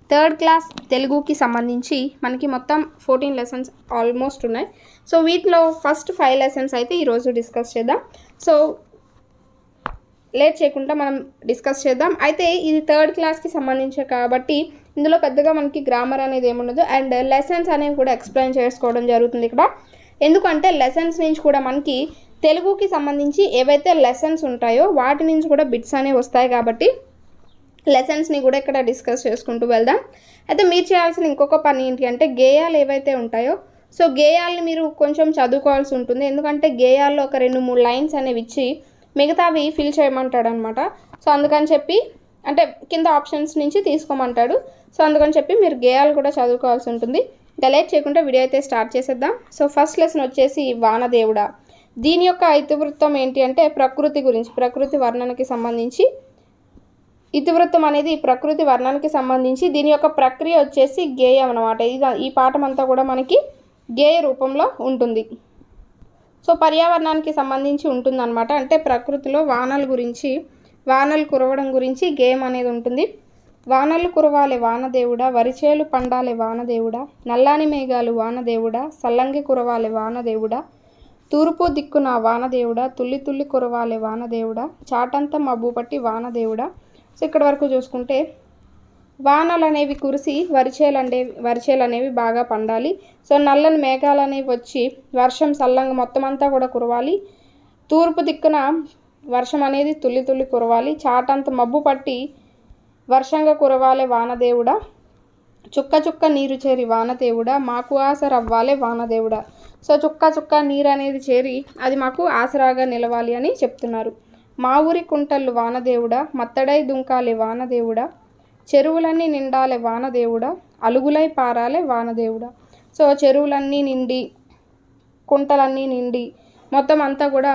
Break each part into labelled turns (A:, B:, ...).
A: Third class తెలుగుకి సంబంధించి మనకి మొత్తం 14 లెసన్స్ ఆల్మోస్ట్ ఉన్నాయి. సో వీటిలో ఫస్ట్ 5 లెసన్స్ అయితే ఈరోజు డిస్కస్ చేద్దాం. సో లేట్ చేయకుండా మనం డిస్కస్ చేద్దాం. అయితే ఇది థర్డ్ క్లాస్కి సంబంధించే కాబట్టి ఇందులో పెద్దగా మనకి గ్రామర్ అనేది ఏముండదు అండ్ లెసన్స్ అనేవి కూడా ఎక్స్ప్లెయిన్ చేసుకోవడం జరుగుతుంది ఇక్కడ. ఎందుకంటే లెసన్స్ నుంచి కూడా మనకి తెలుగుకి సంబంధించి ఏవైతే లెసన్స్ ఉంటాయో వాటి నుంచి కూడా బిట్స్ అనేవి వస్తాయి కాబట్టి లెసన్స్ని కూడా ఇక్కడ డిస్కస్ చేసుకుంటూ వెళ్దాం. అయితే మీరు చేయాల్సిన ఇంకొక పని ఏంటి అంటే గేయాలు ఏవైతే ఉంటాయో సో గేయాలని మీరు కొంచెం చదువుకోవాల్సి ఉంటుంది. ఎందుకంటే గేయాల్లో ఒక 2-3 లైన్స్ అనేవి ఇచ్చి మిగతావి ఫిల్ చేయమంటాడు అనమాట. సో అందుకని చెప్పి అంటే కింద ఆప్షన్స్ నుంచి తీసుకోమంటాడు. సో అందుకని చెప్పి మీరు గేయాలు కూడా చదువుకోవాల్సి ఉంటుంది. ఇంకా లేట్ చేయకుండా వీడియో అయితే స్టార్ట్ చేసేద్దాం. సో ఫస్ట్ లెసన్ వచ్చేసి వానదేవుడా. దీని యొక్క ఇతివృత్తం ఏంటి అంటే ప్రకృతి గురించి, ప్రకృతి వర్ణనకి సంబంధించి ఇతివృత్తం అనేది ప్రకృతి వర్ణనకి సంబంధించి దీని యొక్క ప్రక్రియ వచ్చేసి గేయం అన్నమాట. ఈ పాఠం అంతా కూడా మనకి గేయ రూపంలో ఉంటుంది. సో పర్యావరణానికి సంబంధించి ఉంటుందన్నమాట. అంటే ప్రకృతిలో వానల గురించి, వానలు కురవడం గురించి గేయం అనేది ఉంటుంది. వానలు కురవాలే వానదేవుడా, వరిచేలు పండాలే వానదేవుడా, నల్లాని మేఘాలు వానదేవుడా, సల్లంగి కురవాలే వానదేవుడా, తూర్పు దిక్కున వానదేవుడా, తుల్లి తుల్లి కురవాలే వానదేవుడా, చాటంతా మబ్బు పట్టి వానదేవుడా. సో ఇక్కడ వరకు చూసుకుంటే వానలు అనేవి కురిసి వరిచేలు అనేవి బాగా పండాలి. సో నల్లని మేఘాలు అనేవి వచ్చి వర్షం సల్లంగా మొత్తం అంతా కూడా కురవాలి. తూర్పు దిక్కున వర్షం అనేది తుల్లి తుల్లి కురవాలి. చాటంత మబ్బు పట్టి వర్షంగా కురవాలే వానదేవుడా, చుక్క చుక్క నీరు చేరి వానదేవుడా, మాకు ఆసరవ్వాలే వానదేవుడా. సో చుక్క చుక్క నీరు అనేది చేరి అది మాకు ఆసరాగా నిలవాలి అని చెప్తున్నారు. మా ఊరి కుంటళ్ళు వానదేవుడా, మత్తడై దుంకాలే వానదేవుడా, చెరువులన్నీ నిండాలే వానదేవుడా, అలుగులై పారాలే వానదేవుడా. సో చెరువులన్నీ నిండి కుంటలన్నీ నిండి మొత్తం అంతా కూడా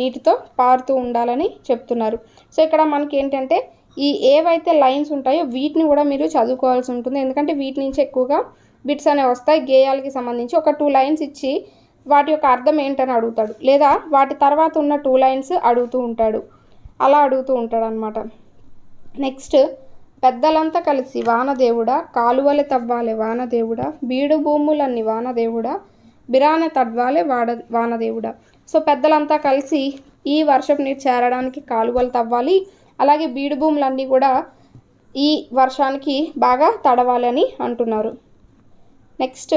A: నీటితో పారుతూ ఉండాలని చెప్తున్నారు. సో ఇక్కడ మనకి ఏంటంటే ఈ ఏవైతే లైన్స్ ఉంటాయో వీటిని కూడా మీరు చదువుకోవాల్సి ఉంటుంది. ఎందుకంటే వీటి నుంచి ఎక్కువగా బిట్స్ అనేవి వస్తాయి. గేయాలకి సంబంధించి ఒక 2 లైన్స్ ఇచ్చి వాటి యొక్క అర్థం ఏంటని అడుగుతాడు, లేదా వాటి తర్వాత ఉన్న 2 లైన్స్ అడుగుతూ ఉంటాడు, అలా అడుగుతూ ఉంటాడు అనమాట. నెక్స్ట్ పెద్దలంతా కలిసి వానదేవుడా, కాలువలే తవ్వాలే వానదేవుడా, బీడు భూములన్నీ వానదేవుడా, బిరాన తడ్వాలే వానదేవుడా. సో పెద్దలంతా కలిసి ఈ వర్షపు నీరు చేరడానికి కాలువలు తవ్వాలి, అలాగే బీడు భూములన్నీ కూడా ఈ వర్షానికి బాగా తడవాలని అంటున్నారు. నెక్స్ట్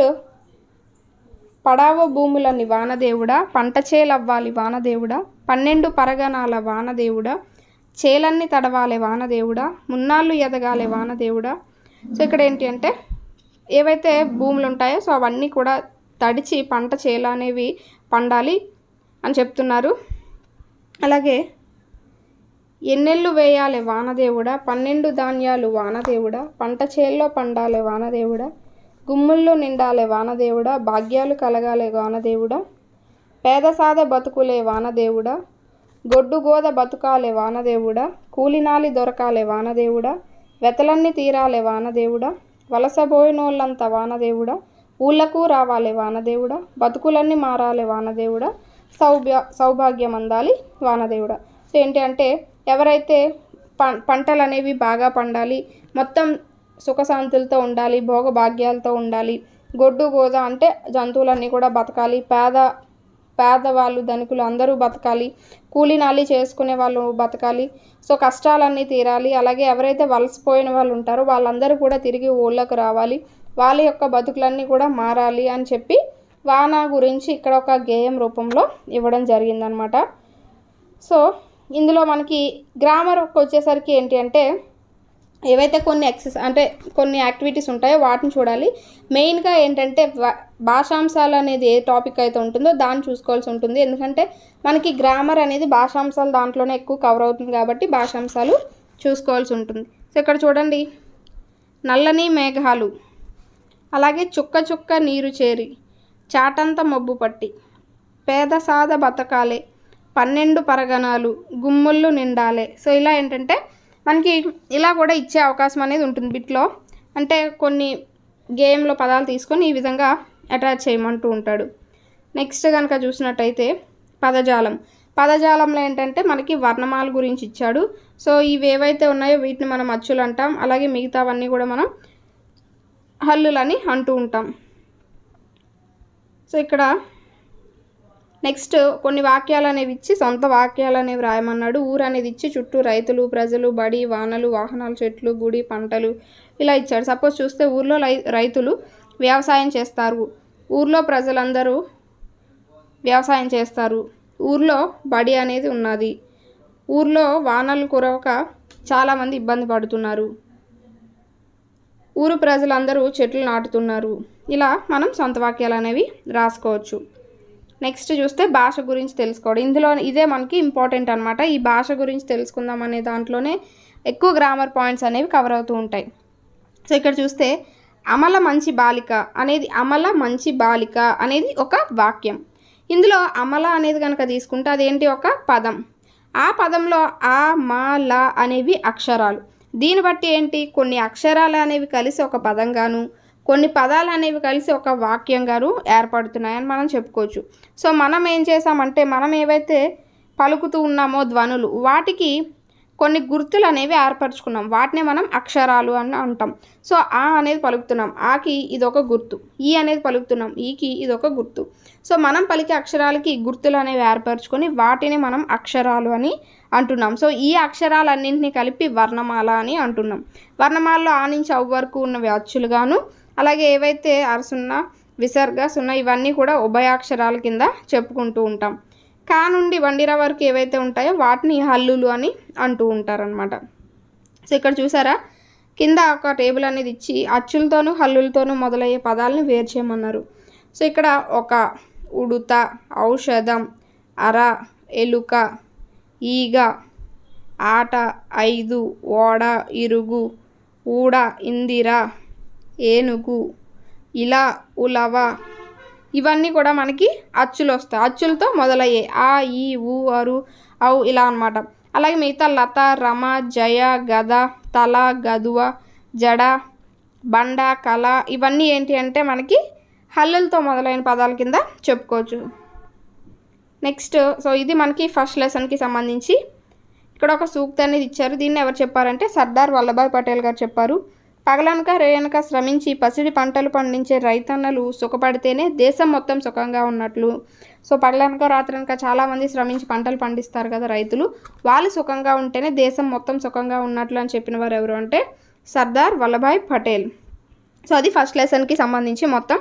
A: పడావ భూములన్నీ వానదేవుడా, పంట చేలవ్వాలి వానదేవుడా, 12 పరగణాల వానదేవుడా, చేలన్నీ తడవాలే వానదేవుడా, మున్నాళ్ళు ఎదగాలే వానదేవుడా. సో ఇక్కడ ఏంటి అంటే ఏవైతే భూములు ఉంటాయో సో అవన్నీ కూడా తడిచి పంట చేలు అనేవి పండాలి అని చెప్తున్నారు. అలాగే ఎన్నెళ్ళు వేయాలే వానదేవుడా, 12 ధాన్యాలు వానదేవుడా, పంట చేల్లో పండాలే వానదేవుడా, గుమ్ముళ్ళు నిండాలే వానదేవుడా, భాగ్యాలు కలగాలే వానదేవుడా, పేద సాద బతుకులే వానదేవుడా, గొడ్డు గోద బతుకాలే వానదేవుడా, కూలినాలి దొరకాలే వానదేవుడా, వెతలన్నీ తీరాలే వానదేవుడా, వలసబోయినోళ్ళంతా వానదేవుడా, ఊళ్ళకు రావాలే వానదేవుడా, బతుకులన్నీ మారాలే వానదేవుడా, సౌభాగ్యం అందాలి వానదేవుడా. సో ఏంటి అంటే ఎవరైతే పంటలు అనేవి బాగా పండాలి, మొత్తం సుఖశాంతులతో ఉండాలి, భోగభాగ్యాలతో ఉండాలి, గొడ్డు గోద అంటే జంతువులన్నీ కూడా బతకాలి, పేదవాళ్ళు ధనికులు అందరూ బతకాలి, కూలినాలి చేసుకునే వాళ్ళు బతకాలి, సో కష్టాలన్నీ తీరాలి. అలాగే ఎవరైతే వలసపోయిన వాళ్ళు ఉంటారో వాళ్ళందరూ కూడా తిరిగి ఊళ్ళకు రావాలి, వాళ్ళ యొక్క బతుకులన్నీ కూడా మారాలి అని చెప్పి వాన గురించి ఇక్కడ ఒక గేయం రూపంలో ఇవ్వడం జరిగిందనమాట. సో ఇందులో మనకి గ్రామర్కి వచ్చేసరికి ఏంటి అంటే ఏవైతే కొన్ని యాక్టివిటీస్ ఉంటాయో వాటిని చూడాలి. మెయిన్గా ఏంటంటే భాషాంశాలు అనేది ఏ టాపిక్ అయితే ఉంటుందో దాన్ని చూసుకోవాల్సి ఉంటుంది. ఎందుకంటే మనకి గ్రామర్ అనేది భాషాంశాలు దాంట్లోనే ఎక్కువ కవర్ అవుతుంది కాబట్టి భాషాంశాలు చూసుకోవాల్సి ఉంటుంది. సో ఇక్కడ చూడండి, నల్లని మేఘాలు, అలాగే చుక్క చుక్క నీరు చేరి, చాటంత మబ్బు పట్టి, పేద సాద బతకాలే, 12 పరగణాలు, గుమ్ముళ్ళు నిండాలే. సో ఇలా ఏంటంటే మనకి ఇలా కూడా ఇచ్చే అవకాశం అనేది ఉంటుంది బిట్లో. అంటే కొన్ని గేమ్లో పదాలు తీసుకొని ఈ విధంగా అటాచ్ చేయమంటూ ఉంటాడు. నెక్స్ట్ కనుక చూసినట్టయితే పదజాలంలో ఏంటంటే మనకి వర్ణమాల గురించి ఇచ్చాడు. సో ఇవి ఏవైతే ఉన్నాయో వీటిని మనం అచ్చులు అంటాం. అలాగే మిగతావన్నీ కూడా మనం హల్లులని అంటూ ఉంటాం. సో ఇక్కడ నెక్స్ట్ కొన్ని వాక్యాలు అనేవి ఇచ్చి సొంత వాక్యాలు అనేవి రాయమన్నాడు. ఊరు అనేది ఇచ్చి చుట్టూ రైతులు, ప్రజలు, బడి, వానలు, వాహనాలు, చెట్లు, గుడి, పంటలు ఇలా ఇచ్చాడు. సపోజ్ చూస్తే ఊర్లో రైతులు వ్యవసాయం చేస్తారు, ఊర్లో ప్రజలందరూ వ్యవసాయం చేస్తారు, ఊర్లో బడి అనేది ఉన్నది, ఊర్లో వానలు కురవక చాలామంది ఇబ్బంది పడుతున్నారు, ఊరు ప్రజలందరూ చెట్లు నాటుతున్నారు. ఇలా మనం సొంత వాక్యాలు అనేవి రాసుకోవచ్చు. నెక్స్ట్ చూస్తే భాష గురించి తెలుసుకోవడం. ఇందులో ఇదే మనకి ఇంపార్టెంట్ అనమాట. ఈ భాష గురించి తెలుసుకుందాం అనే దాంట్లోనే ఎక్కువ గ్రామర్ పాయింట్స్ అనేవి కవర్ అవుతూ ఉంటాయి. సో ఇక్కడ చూస్తే అమల మంచి బాలిక అనేది ఒక వాక్యం. ఇందులో అమల అనేది కనుక తీసుకుంటే అదేంటి, ఒక పదం. ఆ పదంలో ఆ, మా, ల అనేవి అక్షరాలు. దీన్ని బట్టి ఏంటి, కొన్ని అక్షరాలు అనేవి కలిసి ఒక పదంగాను, కొన్ని పదాలు అనేవి కలిసి ఒక వాక్యంగాను ఏర్పడుతున్నాయని మనం చెప్పుకోవచ్చు. సో మనం ఏం చేసామంటే, మనం ఏవైతే పలుకుతూ ఉన్నామో ధ్వనులు, వాటికి కొన్ని గుర్తులు అనేవి ఏర్పరచుకున్నాం. వాటినే మనం అక్షరాలు అని అంటాం. సో ఆ అనేది పలుకుతున్నాం, ఆకి ఇదొక గుర్తు. ఈ అనేది పలుకుతున్నాం, ఈకి ఇదొక గుర్తు. సో మనం పలికే అక్షరాలకి గుర్తులు అనేవి ఏర్పరచుకొని వాటిని మనం అక్షరాలు అని అంటున్నాం. సో ఈ అక్షరాలన్నింటినీ కలిపి వర్ణమాల అని అంటున్నాం. వర్ణమాలలో ఆ నుంచి అవ్ వరకు ఉన్నవి అచ్చులుగాను, అలాగే ఏవైతే అరసున్న, విసర్గ, సున్న ఇవన్నీ కూడా ఉభయాక్షరాల కింద చెప్పుకుంటూ ఉంటాం. కా నుండి బండిరా వరకు ఏవైతే ఉంటాయో వాటిని హల్లులు అని అంటూ ఉంటారనమాట. సో ఇక్కడ చూసారా, కింద ఒక టేబుల్ అనేది ఇచ్చి అచ్చులతోనూ హల్లులతోనూ మొదలయ్యే పదాలను వేరు చేయమన్నారు. సో ఇక్కడ ఒక, ఉడుత, ఔషధం, అర, ఎలుక, ఈగ, ఆట, 5, ఓడ, ఇరుగు, ఊడ, ఇందిర, ఏనుగు, ఇలా, ఉలవ ఇవన్నీ కూడా మనకి అచ్చులు వస్తాయి. అచ్చులతో మొదలయ్యే ఆ, ఈ, ఊ, అరు, ఔ ఇలా అనమాట. అలాగే మిగతా లత, రమ, జయ, గద, తల, గదువ, జడ, బండ, కళ ఇవన్నీ ఏంటి అంటే మనకి హల్లులతో మొదలైన పదాల కింద చెప్పుకోవచ్చు. నెక్స్ట్ సో ఇది మనకి ఫస్ట్ లెసన్కి సంబంధించి. ఇక్కడ ఒక సూక్తి అనేది ఇచ్చారు. దీన్ని ఎవరు చెప్పారంటే సర్దార్ వల్లభాయ్ పటేల్ గారు చెప్పారు. పగలనక రేయనక శ్రమించి పసిడి పంటలు పండించే రైతన్నలు సుఖపడితేనే దేశం మొత్తం సుఖంగా ఉన్నట్లు. సో పగలనక రాత్రనక చాలామంది శ్రమించి పంటలు పండిస్తారు కదా రైతులు, వాళ్ళు సుఖంగా ఉంటేనే దేశం మొత్తం సుఖంగా ఉన్నట్లు అని చెప్పిన వారు ఎవరు అంటే సర్దార్ వల్లభాయ్ పటేల్. సో అది ఫస్ట్ లెసన్కి సంబంధించి మొత్తం.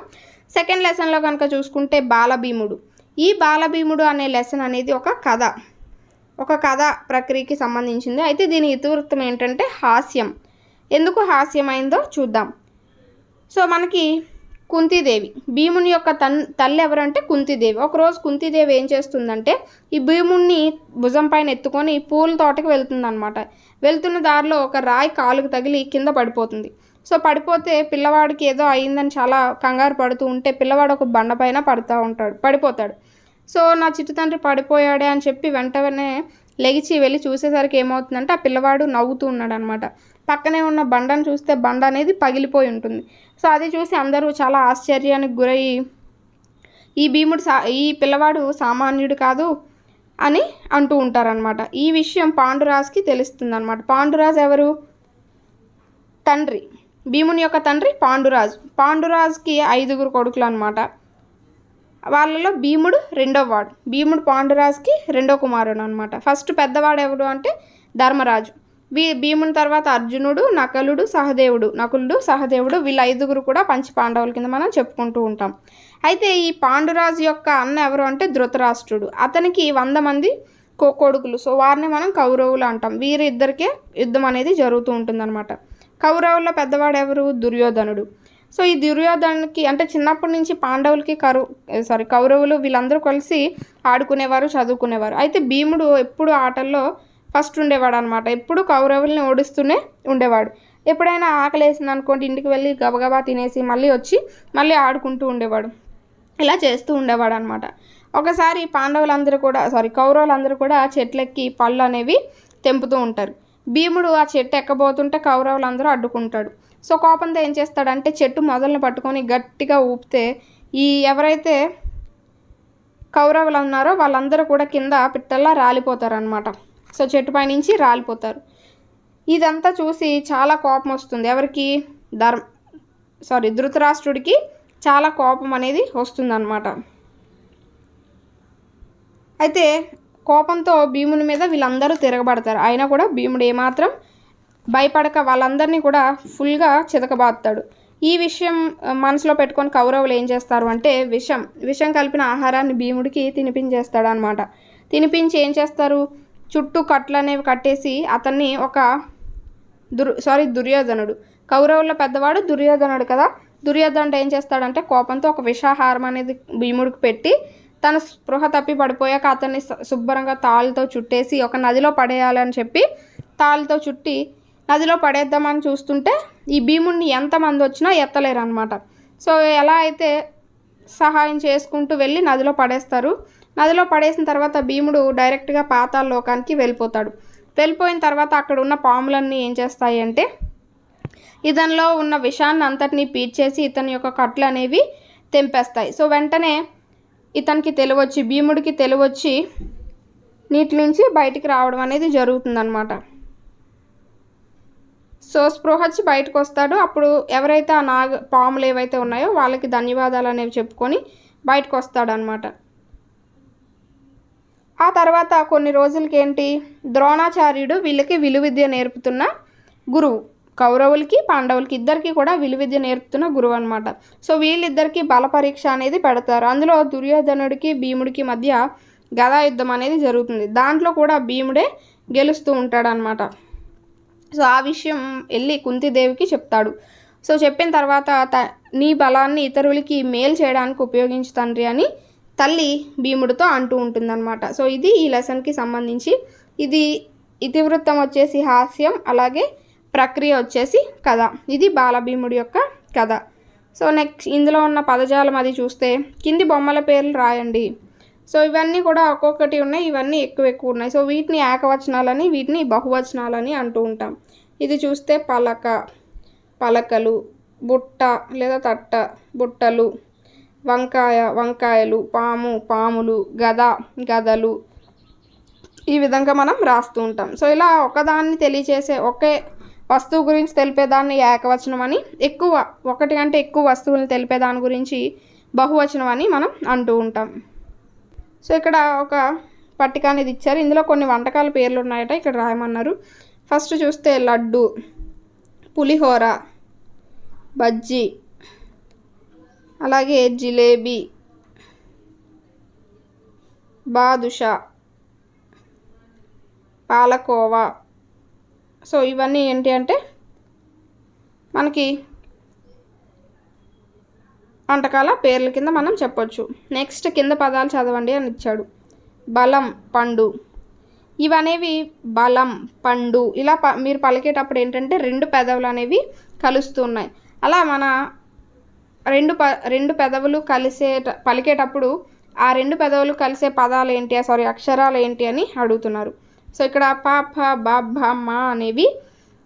A: సెకండ్ లెసన్లో కనుక చూసుకుంటే బాలభీముడు. ఈ బాలభీముడు అనే లెసన్ అనేది ఒక కథ ప్రక్రియకి సంబంధించింది. అయితే దీని ఇతివృత్తం ఏంటంటే హాస్యం. ఎందుకు హాస్యమైందో చూద్దాం. సో మనకి కుంతీదేవి, భీముని యొక్క తల్లి ఎవరంటే కుంతీదేవి. ఒకరోజు కుంతీదేవి ఏం చేస్తుందంటే ఈ భీముడిని భుజం పైన ఎత్తుకొని పూల తోటకి వెళ్తుందన్నమాట. వెళ్తున్న దారిలో ఒక రాయి కాలుకు తగిలి కింద పడిపోతుంది. సో పడిపోతే పిల్లవాడికి ఏదో అయిందని చాలా కంగారు పడుతూ ఉంటే పిల్లవాడు ఒక బండ పైన పడిపోతాడు. సో నా చిట్టు తండ్రి పడిపోయాడే అని చెప్పి వెంటనే లెగిచి వెళ్ళి చూసేసరికి ఏమవుతుందంటే ఆ పిల్లవాడు నవ్వుతూ ఉన్నాడు అనమాట. పక్కనే ఉన్న బండను చూస్తే బండ అనేది పగిలిపోయి ఉంటుంది. సో అది చూసి అందరూ చాలా ఆశ్చర్యానికి గురయ్యి ఈ పిల్లవాడు సామాన్యుడు కాదు అని అంటూ ఉంటారనమాట. ఈ విషయం పాండురాజుకి తెలుస్తుంది అనమాట. పాండురాజు ఎవరు, తండ్రి, భీముని యొక్క తండ్రి పాండురాజు. పాండురాజుకి 5 కొడుకులు అనమాట. వాళ్ళలో భీముడు రెండోవాడు. భీముడు పాండురాజుకి రెండో కుమారుడు అనమాట. ఫస్ట్ పెద్దవాడు ఎవడు అంటే ధర్మరాజు. భీముని తర్వాత అర్జునుడు, నకులుడు, సహదేవుడు వీళ్ళ 5 కూడా పంచ పాండవుల కింద మనం చెప్పుకుంటూ ఉంటాం. అయితే ఈ పాండురాజు యొక్క అన్న ఎవరు అంటే ధృతరాష్ట్రుడు. అతనికి 100 మంది కొడుకులు. సో వారిని మనం కౌరవులు అంటాం. వీరిద్దరికే యుద్ధం అనేది జరుగుతూ ఉంటుందన్నమాట. కౌరవుల్లో పెద్దవాడు ఎవరు, దుర్యోధనుడు. సో ఈ దుర్యోధనుడికి అంటే చిన్నప్పటి నుంచి పాండవులకి కౌరవులు వీళ్ళందరూ కలిసి ఆడుకునేవారు, చదువుకునేవారు. అయితే భీముడు ఎప్పుడు ఆటల్లో ఫస్ట్ ఉండేవాడు అనమాట. ఎప్పుడు కౌరవుల్ని ఓడిస్తూనే ఉండేవాడు. ఎప్పుడైనా ఆకలేసింది అనుకోండి ఇంటికి వెళ్ళి గబగబా తినేసి మళ్ళీ వచ్చి మళ్ళీ ఆడుకుంటూ ఉండేవాడు. ఇలా చేస్తూ ఉండేవాడు అనమాట. ఒకసారి కౌరవులందరూ కూడా చెట్లెక్కి పళ్ళు అనేవి తెంపుతూ ఉంటారు. భీముడు ఆ చెట్టు ఎక్కబోతుంటే కౌరవులందరూ అడ్డుకుంటాడు. సో కోపంతో ఏం చేస్తాడంటే చెట్టు మొదలను పట్టుకొని గట్టిగా ఊపితే ఎవరైతే కౌరవులు ఉన్నారో వాళ్ళందరూ కూడా కింద పిట్టల్లా రాలిపోతారు అనమాట. సో చెట్టుపై నుంచి రాలిపోతారు. ఇదంతా చూసి చాలా కోపం వస్తుంది ఎవరికి, ధృతరాష్ట్రుడికి చాలా కోపం అనేది వస్తుందన్నమాట. అయితే కోపంతో భీముని మీద వీళ్ళందరూ తిరగబడతారు. అయినా కూడా భీముడు ఏమాత్రం భయపడక వాళ్ళందరినీ కూడా ఫుల్గా చితకబాదుతాడు. ఈ విషయం మనసులో పెట్టుకొని కౌరవులు ఏం చేస్తారు అంటే విషం కలిపిన ఆహారాన్ని భీముడికి తినిపించేస్తాడు అనమాట. తినిపించి ఏం చేస్తారు, చుట్టూ కట్లు అనేవి కట్టేసి అతన్ని ఒక దుర్యోధనుడు, కౌరవుల పెద్దవాడు దుర్యోధనుడు కదా, దుర్యోధనుడు ఏం చేస్తాడంటే కోపంతో ఒక విషాహారం అనేది భీముడికి పెట్టి తన స్పృహ తప్పి పడిపోయాక అతన్ని శుభ్రంగా తాళ్ళతో చుట్టేసి ఒక నదిలో పడేయాలని చెప్పి తాళ్ళతో చుట్టి నదిలో పడేద్దామని చూస్తుంటే ఈ భీముడిని ఎంతమంది వచ్చినా ఎత్తలేరు అనమాట. సో ఎలా అయితే సహాయం చేసుకుంటూ వెళ్ళి నదిలో పడేస్తారు. నదిలో పడేసిన తర్వాత భీముడు డైరెక్ట్గా పాతాళ లోకానికి వెళ్ళిపోతాడు. వెళ్ళిపోయిన తర్వాత అక్కడ ఉన్న పాములన్నీ ఏం చేస్తాయి అంటే ఇతనిలో ఉన్న విషాన్ని అంతటినీ పీల్చేసి ఇతని యొక్క కట్లు అనేవి తెంపేస్తాయి. సో వెంటనే ఇతనికి తెలివొచ్చి భీముడికి తెలివొచ్చి నీటి నుంచి బయటికి రావడం అనేది జరుగుతుందన్నమాట. సో స్పృహ వచ్చి బయటకు వస్తాడు. అప్పుడు ఎవరైతే ఆ పాములు ఏవైతే ఉన్నాయో వాళ్ళకి ధన్యవాదాలు అనేవి చెప్పుకొని బయటకు వస్తాడనమాట. ఆ తర్వాత కొన్ని రోజులకి ఏంటి, ద్రోణాచార్యుడు వీళ్ళకి విలువిద్య నేర్పుతున్న గురువు, కౌరవులకి పాండవులకి ఇద్దరికి కూడా విలువిద్య నేర్పుతున్న గురువు అనమాట. సో వీళ్ళిద్దరికి బల పరీక్ష అనేది పెడతారు. అందులో దుర్యోధనుడికి భీముడికి మధ్య గదా యుద్ధం అనేది జరుగుతుంది. దాంట్లో కూడా భీముడే గెలుస్తూ ఉంటాడనమాట. సో ఆ విషయం వెళ్ళి కుంతిదేవికి చెప్తాడు. సో చెప్పిన తర్వాత నీ బలాన్ని ఇతరులకి మేలు చేయడానికి ఉపయోగించు తండ్రి అని తల్లి భీముడితో అంటూ ఉంటుందన్నమాట. సో ఇది ఈ లెసన్కి సంబంధించి. ఇది ఇతివృత్తం వచ్చేసి హాస్యం, అలాగే ప్రక్రియ వచ్చేసి కథ. ఇది బాలభీముడి యొక్క కథ. సో నెక్స్ట్ ఇందులో ఉన్న పదజాలం అది చూస్తే కింది బొమ్మల పేర్లు రాయండి. సో ఇవన్నీ కూడా ఒక్కొక్కటి ఉన్నాయి, ఇవన్నీ ఎక్కువ ఉన్నాయి. సో వీటిని ఏకవచనాలని, వీటిని బహువచనాలని అంటూ ఉంటాం. ఇది చూస్తే పలక, పలకలు, బుట్ట లేదా తట్ట, బుట్టలు, వంకాయ, వంకాయలు, పాము, పాములు, గద, గదలు, ఈ విధంగా మనం రాస్తూ ఉంటాం. సో ఇలా ఒకదాన్ని తెలియచేసే ఒకే వస్తువు గురించి తెలిపేదాన్ని ఏకవచనం అని, ఒకటి కంటే ఎక్కువ వస్తువులను తెలిపేదాని గురించి బహువచనం అని మనం అంటూ ఉంటాం. సో ఇక్కడ ఒక పట్టిక అనేది ఇచ్చారు. ఇందులో కొన్ని వంటకాల పేర్లు ఉన్నాయట, ఇక్కడ రాయమన్నారు. ఫస్ట్ చూస్తే లడ్డు, పులిహోర, బజ్జీ, అలాగే జిలేబీ, బాదుషా, పాలకోవా. సో ఇవన్నీ ఏంటి అంటే మనకి వంటకాల పేర్ల కింద మనం చెప్పొచ్చు. నెక్స్ట్ కింద పదాలు చదవండి అని ఇచ్చాడు. బలం, పండు. ఇవనేవి బలం, పండు ఇలా మీరు పలికేటప్పుడు ఏంటంటే రెండు పెదవులు అనేవి కలుస్తున్నాయి. అలా మన రెండు పెదవులు పలికేటప్పుడు ఆ రెండు పెదవులు కలిసే పదాలు ఏంటి, అక్షరాలు ఏంటి అని అడుగుతున్నారు. సో ఇక్కడ ప, ఫ, బ, భ, మ అనేవి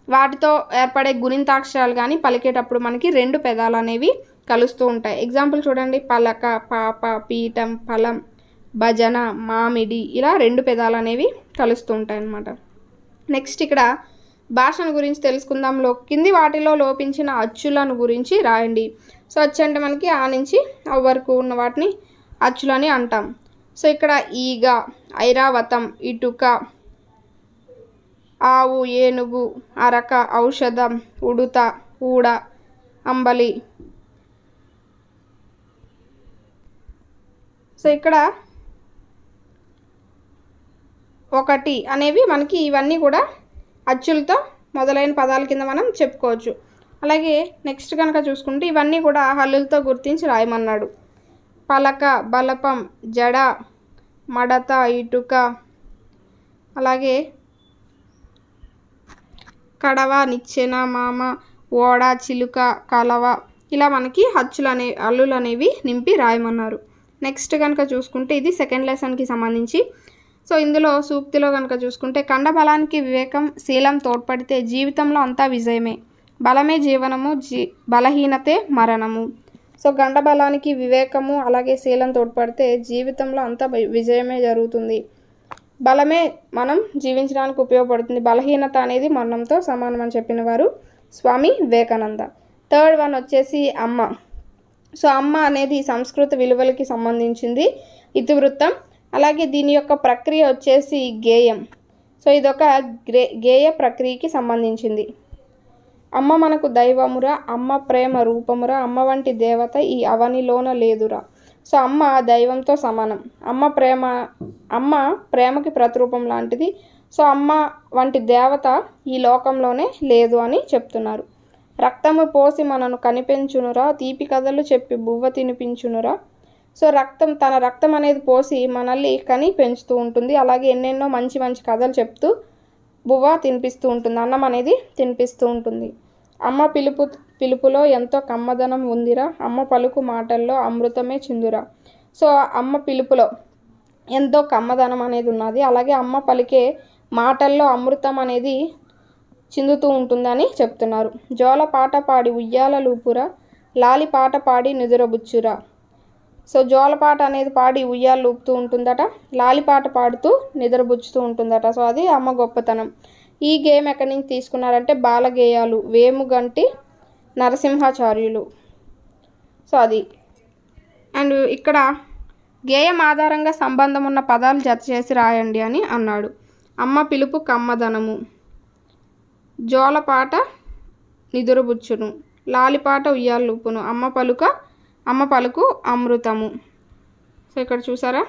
A: వాటితో ఏర్పడే గుణింతాక్షరాలు కానీ పలికేటప్పుడు మనకి రెండు పెదాలు అనేవి కలుస్తూ ఉంటాయి. ఎగ్జాంపుల్ చూడండి, పలక, పాప, పీఠం, ఫలం, భజన, మామిడి ఇలా రెండు పెదాలు అనేవి కలుస్తూ ఉంటాయి అన్నమాట. నెక్స్ట్ ఇక్కడ భాషను గురించి తెలుసుకుందాంలో కింది వాటిలో లోపించిన అచ్చులను గురించి రాయండి. సో అచ్చు అంటే మనకి ఆ నుంచి ఆ వరకు ఉన్న వాటిని అచ్చులని అంటాం. సో ఇక్కడ ఈగ, ఐరావతం, ఇటుక, ఆవు, ఏనుగు, అరక, ఔషధం, ఉడుత, ఊడ, అంబలి. సో ఇక్కడ ఒకటి అనేవి మనకి ఇవన్నీ కూడా అచ్చులతో మొదలైన పదాల కింద మనం చెప్పుకోవచ్చు. అలాగే నెక్స్ట్ కనుక చూసుకుంటే ఇవన్నీ కూడా హల్లులతో గుర్తించి రాయమన్నాడు. పలక, బలపం, జడ, మడత, ఇటుక, అలాగే కడవ, నిచ్చెన, మామ, ఓడ, చిలుక, కలవ ఇలా మనకి హల్లులు అనేవి నింపి రాయమన్నారు. నెక్స్ట్ కనుక చూసుకుంటే ఇది సెకండ్ లెసన్కి సంబంధించి. సో ఇందులో సూక్తిలో కనుక చూసుకుంటే కండబలానికి వివేకం, శీలం తోడ్పడితే జీవితంలో అంతా విజయమే, బలమే జీవనము, బలహీనతే మరణము. సో గండబలానికి వివేకము అలాగే శీలం తోడ్పడితే జీవితంలో అంతా విజయమే జరుగుతుంది, బలమే మనం జీవించడానికి ఉపయోగపడుతుంది, బలహీనత అనేది మరణంతో సమానం అని చెప్పిన వారు స్వామి వివేకానంద. థర్డ్ వన్ వచ్చేసి అమ్మ. సో అమ్మ అనేది సంస్కృత విలువలకి సంబంధించింది ఇతివృత్తం. అలాగే దీని యొక్క ప్రక్రియ వచ్చేసి గేయం. సో ఇదొక గేయ ప్రక్రియకి సంబంధించింది. అమ్మ మనకు దైవమురా, అమ్మ ప్రేమ రూపమురా, అమ్మ వంటి దేవత ఈ అవనిలోన లేదురా. సో అమ్మ దైవంతో సమానం. అమ్మ ప్రేమకి ప్రతిరూపం లాంటిది. సో అమ్మ వంటి దేవత ఈ లోకంలోనే లేదు అని చెప్తున్నారు. రక్తము పోసి మనను కనిపించునురా, తీపి కథలు చెప్పి బువ్వ తినిపించునురా. సో తన రక్తం అనేది పోసి మనల్ని కని పెంచుతూ ఉంటుంది. అలాగే ఎన్నెన్నో మంచి మంచి కథలు చెప్తూ బువ్వ తినిపిస్తూ ఉంటుంది, అన్నం అనేది తినిపిస్తూ ఉంటుంది. అమ్మ పిలుపులో ఎంతో కమ్మదనం ఉందిరా, అమ్మ పలుకు మాటల్లో అమృతమే చిందురా. సో అమ్మ పిలుపులో ఎంతో కమ్మదనం అనేది ఉన్నది. అలాగే అమ్మ పలికే మాటల్లో అమృతం అనేది చిందుతూ ఉంటుందని చెప్తున్నారు. జోల పాట పాడి ఉయ్యాల లూపురా, లాలి పాట పాడి నిదురబుచ్చురా. సో జోలపాట అనేది పాడి ఉయ్యాలు లూపుతూ ఉంటుందట, లాలిపాట పాడుతూ నిద్రబుచ్చుతూ ఉంటుందట. సో అది అమ్మ గొప్పతనం. ఈ గేమ్ ఎక్కడి నుంచి తీసుకున్నారంటే బాలగేయాలు, వేముగంటి నరసింహాచార్యులు. సో అది. అండ్ ఇక్కడ గేయం ఆధారంగా సంబంధం ఉన్న పదాలు జత చేసి రాయండి అని అన్నాడు. అమ్మ పిలుపు కమ్మదనము, జోలపాట నిదురబుచ్చును, లాలిపాట ఉయ్యాలూపును, అమ్మ పలుకు అమృతము. సో ఇక్కడ చూసారా,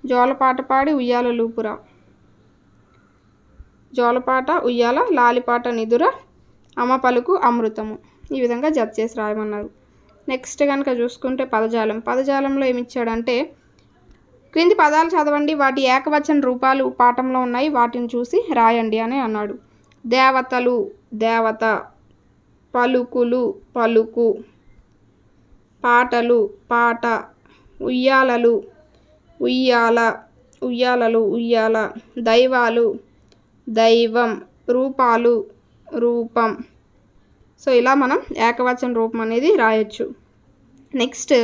A: జోలపాట పాడి ఉయ్యాల లూపురా, జోలపాట ఉయ్యాల, లాలిపాట నిదుర, అమ్మ పలుకు అమృతము. ఈ విధంగా జత చేసి రాయమన్నారు. నెక్స్ట్ కనుక చూసుకుంటే పదజాలంలో ఏమిచ్చాడంటే క్రింది పదాలు చదవండి, వాటి ఏకవచన రూపాలు పాఠంలో ఉన్నాయి, వాటిని చూసి రాయండి అని అన్నాడు. దేవతలు దేవత, పలుకులు పలుకు, పాటలు పాట, ఉయ్యాలలు ఉయ్యాల, దైవాలు దైవం, రూపాలు రూపం. సో ఇలా మనం ఏకవచన రూపం అనేది రాయొచ్చు. నెక్స్ట్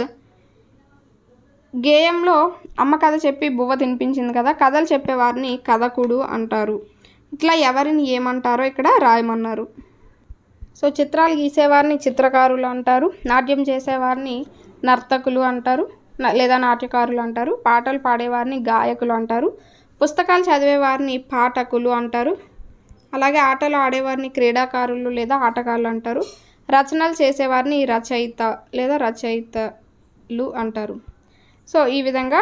A: గేయంలో అమ్మ కథ చెప్పి బువ్వ తినిపించింది కదా, కథలు చెప్పేవారిని కథకుడు అంటారు. ఇట్లా ఎవరిని ఏమంటారో ఇక్కడ రాయమన్నారు. సో చిత్రాలు గీసేవారిని చిత్రకారులు అంటారు, నాట్యం చేసేవారిని నర్తకులు అంటారు లేదా నాట్యకారులు అంటారు, పాటలు పాడేవారిని గాయకులు అంటారు, పుస్తకాలు చదివేవారిని పాఠకులు అంటారు, అలాగే ఆటలు ఆడేవారిని క్రీడాకారులు లేదా ఆటగాళ్ళు అంటారు, రచనలు చేసేవారిని రచయిత లేదా రచయితలు అంటారు. సో ఈ విధంగా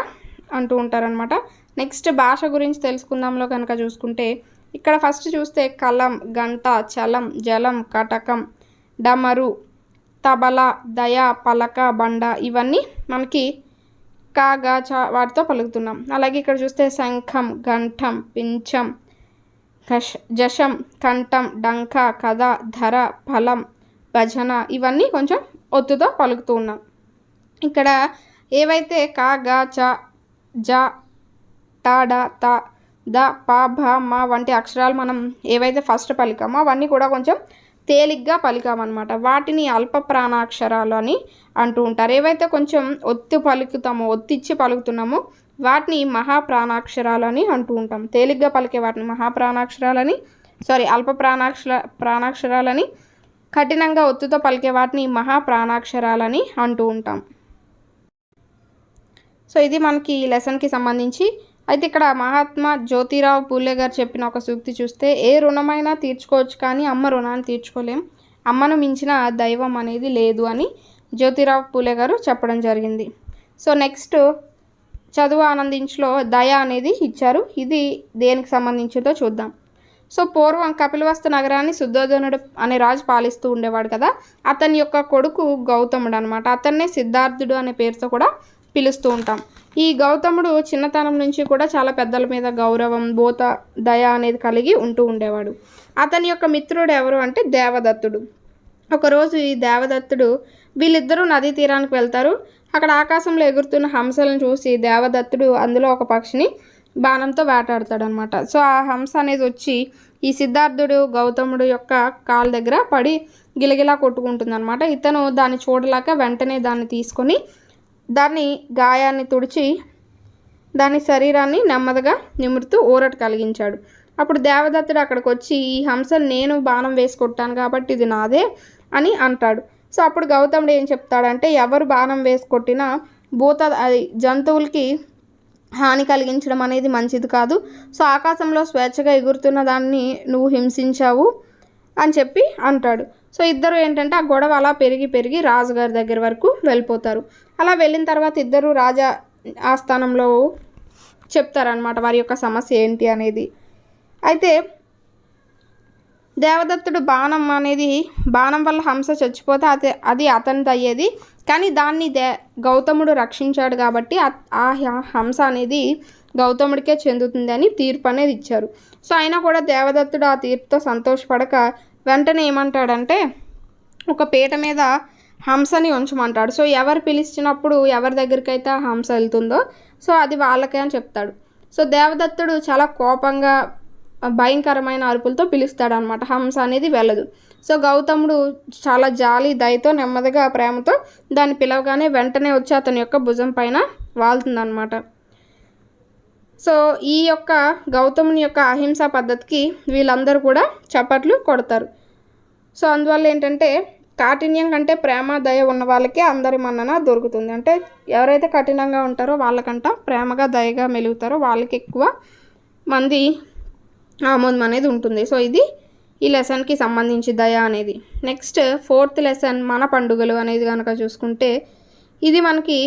A: అంటూ ఉంటారనమాట. నెక్స్ట్ భాష గురించి తెలుసుకుందాంలో కనుక చూసుకుంటే ఇక్కడ ఫస్ట్ చూస్తే కలం, గంట, చలం, జలం, కటకం, డమరు, తబల, దయ, పలక, బండ ఇవన్నీ మనకి కా గా చ వాటితో పలుకుతున్నాం. అలాగే ఇక్కడ చూస్తే శంఖం, ఘంటం, పించం, జశం, కంఠం, డంక, కథ, ధర, ఫలం, భజన ఇవన్నీ కొంచెం ఒత్తుతో పలుకుతూ ఉన్నాం. ఇక్కడ ఏవైతే కా గా చ జ ట డ త ద ప భ మ వంటి అక్షరాలు మనం ఏవైతే ఫస్ట్ పలికామో అవన్నీ కూడా కొంచెం తేలిగ్గా పలికామన్నమాట. వాటిని అల్ప ప్రాణాక్షరాలు అని అంటూ ఉంటారు. ఏవైతే కొంచెం ఒత్తిచ్చి పలుకుతున్నామో వాటిని మహాప్రాణాక్షరాలు అని అంటూ ఉంటాం. తేలిగ్గా పలికే వాటిని అల్ప ప్రాణాక్షరాలని, కఠినంగా ఒత్తుతో పలికే వాటిని మహాప్రాణాక్షరాలని అంటూ ఉంటాం. సో ఇది మనకి ఈ లెసన్కి సంబంధించి. అయితే ఇక్కడ మహాత్మా జ్యోతిరావు పూలే గారు చెప్పిన ఒక సూక్తి చూస్తే, ఏ రుణమైనా తీర్చుకోవచ్చు కానీ అమ్మ రుణాన్ని తీర్చుకోలేం, అమ్మను మించిన దైవం అనేది లేదు అని జ్యోతిరావు పూలే గారు చెప్పడం జరిగింది. సో నెక్స్ట్ చదువు ఆనందించులో దయ అనేది ఇచ్చారు. ఇది దేనికి సంబంధించిందో చూద్దాం. సో పూర్వం కపిలవస్తు నగరాన్ని శుద్ధోధనుడు అనే రాజు పాలిస్తూ ఉండేవాడు కదా. అతని యొక్క కొడుకు గౌతముడు అనమాట. అతన్నే సిద్ధార్థుడు అనే పేరుతో కూడా పిలుస్తూ ఉంటాం. ఈ గౌతముడు చిన్నతనం నుంచి కూడా చాలా పెద్దల మీద గౌరవం, బోత, దయ అనేది కలిగి ఉంటూ ఉండేవాడు. అతని యొక్క మిత్రుడు ఎవరు అంటే దేవదత్తుడు. ఒకరోజు ఈ దేవదత్తుడు వీళ్ళిద్దరూ నదీ తీరానికి వెళ్తారు. అక్కడ ఆకాశంలో ఎగురుతున్న హంసలను చూసి దేవదత్తుడు అందులో ఒక పక్షిని బాణంతో వేటాడతాడనమాట. సో ఆ హంస అనేది వచ్చి ఈ సిద్ధార్థుడు గౌతముడు యొక్క కాళ్ళ దగ్గర పడి గిలగిలా కొట్టుకుంటుందన్నమాట. ఇతను దాన్ని చూడలేక వెంటనే దాన్ని తీసుకొని దాన్ని గాయాన్ని తుడిచి దాని శరీరాన్ని నెమ్మదిగా నిమురుతూ ఊరట కలిగించాడు. అప్పుడు దేవదత్తుడు అక్కడికి వచ్చి, ఈ హంసను నేను బాణం వేసి కొట్టాను కాబట్టి ఇది నాదే, అని అంటాడు. సో అప్పుడు గౌతముడు ఏం చెప్తాడంటే ఎవరు బాణం వేసి కొట్టినా అది జంతువులకి హాని కలిగించడం అనేది మంచిది కాదు. సో ఆకాశంలో స్వేచ్ఛగా ఎగురుతున్న దాన్ని నువ్వు హింసించావు అని చెప్పి అంటాడు. సో ఇద్దరు ఏంటంటే ఆ గొడవ అలా పెరిగి రాజుగారి దగ్గర వరకు వెళ్ళిపోతారు. అలా వెళ్ళిన తర్వాత ఇద్దరు రాజా ఆస్థానంలో చెప్తారనమాట వారి యొక్క సమస్య ఏంటి అనేది. అయితే దేవదత్తుడు బాణం వల్ల హంస చచ్చిపోతే అది అతనిది అయ్యేది, కానీ దాన్ని గౌతముడు రక్షించాడు కాబట్టి ఆ హంస అనేది గౌతముడికే చెందుతుంది అని తీర్పు అనేది ఇచ్చారు. సో అయినా కూడా దేవదత్తుడు ఆ తీర్పుతో సంతోషపడక వెంటనే ఏమంటాడంటే ఒక పీట మీద హంసని ఉంచమంటాడు. సో ఎవరు పిలిచినప్పుడు ఎవరి దగ్గరికి అయితే ఆ హంస వెళ్తుందో సో అది వాళ్ళకే అని చెప్తాడు. సో దేవదత్తుడు చాలా కోపంగా భయంకరమైన అరుపులతో పిలుస్తాడనమాట. హంస అనేది వెళ్ళదు. సో గౌతముడు చాలా జాలి దయతో నెమ్మదిగా ప్రేమతో దాన్ని పిలవగానే వెంటనే వచ్చి అతని యొక్క భుజం పైన వాలుతుందన్నమాట. సో ఈ యొక్క గౌతముని యొక్క అహింసా పద్ధతికి వీళ్ళందరూ కూడా చప్పట్లు కొడతారు. సో అందువల్ల ఏంటంటే కాఠిన్యం కంటే ప్రేమ దయ ఉన్న వాళ్ళకే అందరి మన్నన దొరుకుతుంది. అంటే ఎవరైతే కఠినంగా ఉంటారో వాళ్ళకంట ప్రేమగా దయగా మెలుగుతారో వాళ్ళకి ఎక్కువ మంది ఆమోదం అనేది ఉంటుంది. సో ఇది ఈ లెసన్కి సంబంధించి దయ అనేది. నెక్స్ట్ 4th లెసన్ మన పండుగలు అనేది కనుక చూసుకుంటే ఇది మనకి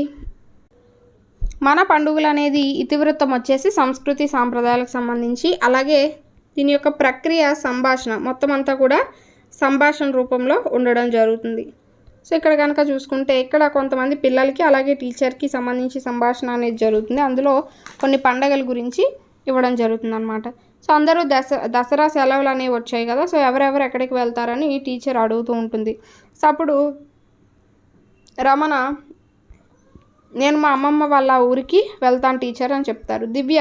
A: మన పండుగలు అనేది ఇతివృత్తం వచ్చేసి సంస్కృతి సాంప్రదాయాలకు సంబంధించి, అలాగే దీని యొక్క ప్రక్రియ సంభాషణ మొత్తం అంతా కూడా సంభాషణ రూపంలో ఉండడం జరుగుతుంది. సో ఇక్కడ కనుక చూసుకుంటే ఇక్కడ కొంతమంది పిల్లలకి అలాగే టీచర్కి సంబంధించి సంభాషణ అనేది జరుగుతుంది. అందులో కొన్ని పండుగల గురించి ఇవ్వడం జరుగుతుంది అనమాట. సో అందరూ దసరా సెలవులు అనేవి వచ్చాయి కదా, సో ఎవరెవరు ఎక్కడికి వెళ్తారని టీచర్ అడుగుతూ ఉంటుంది. సో అప్పుడు రమణ నేను మా అమ్మమ్మ వాళ్ళ ఊరికి వెళ్తాను టీచర్ అని చెప్తారు. దివ్య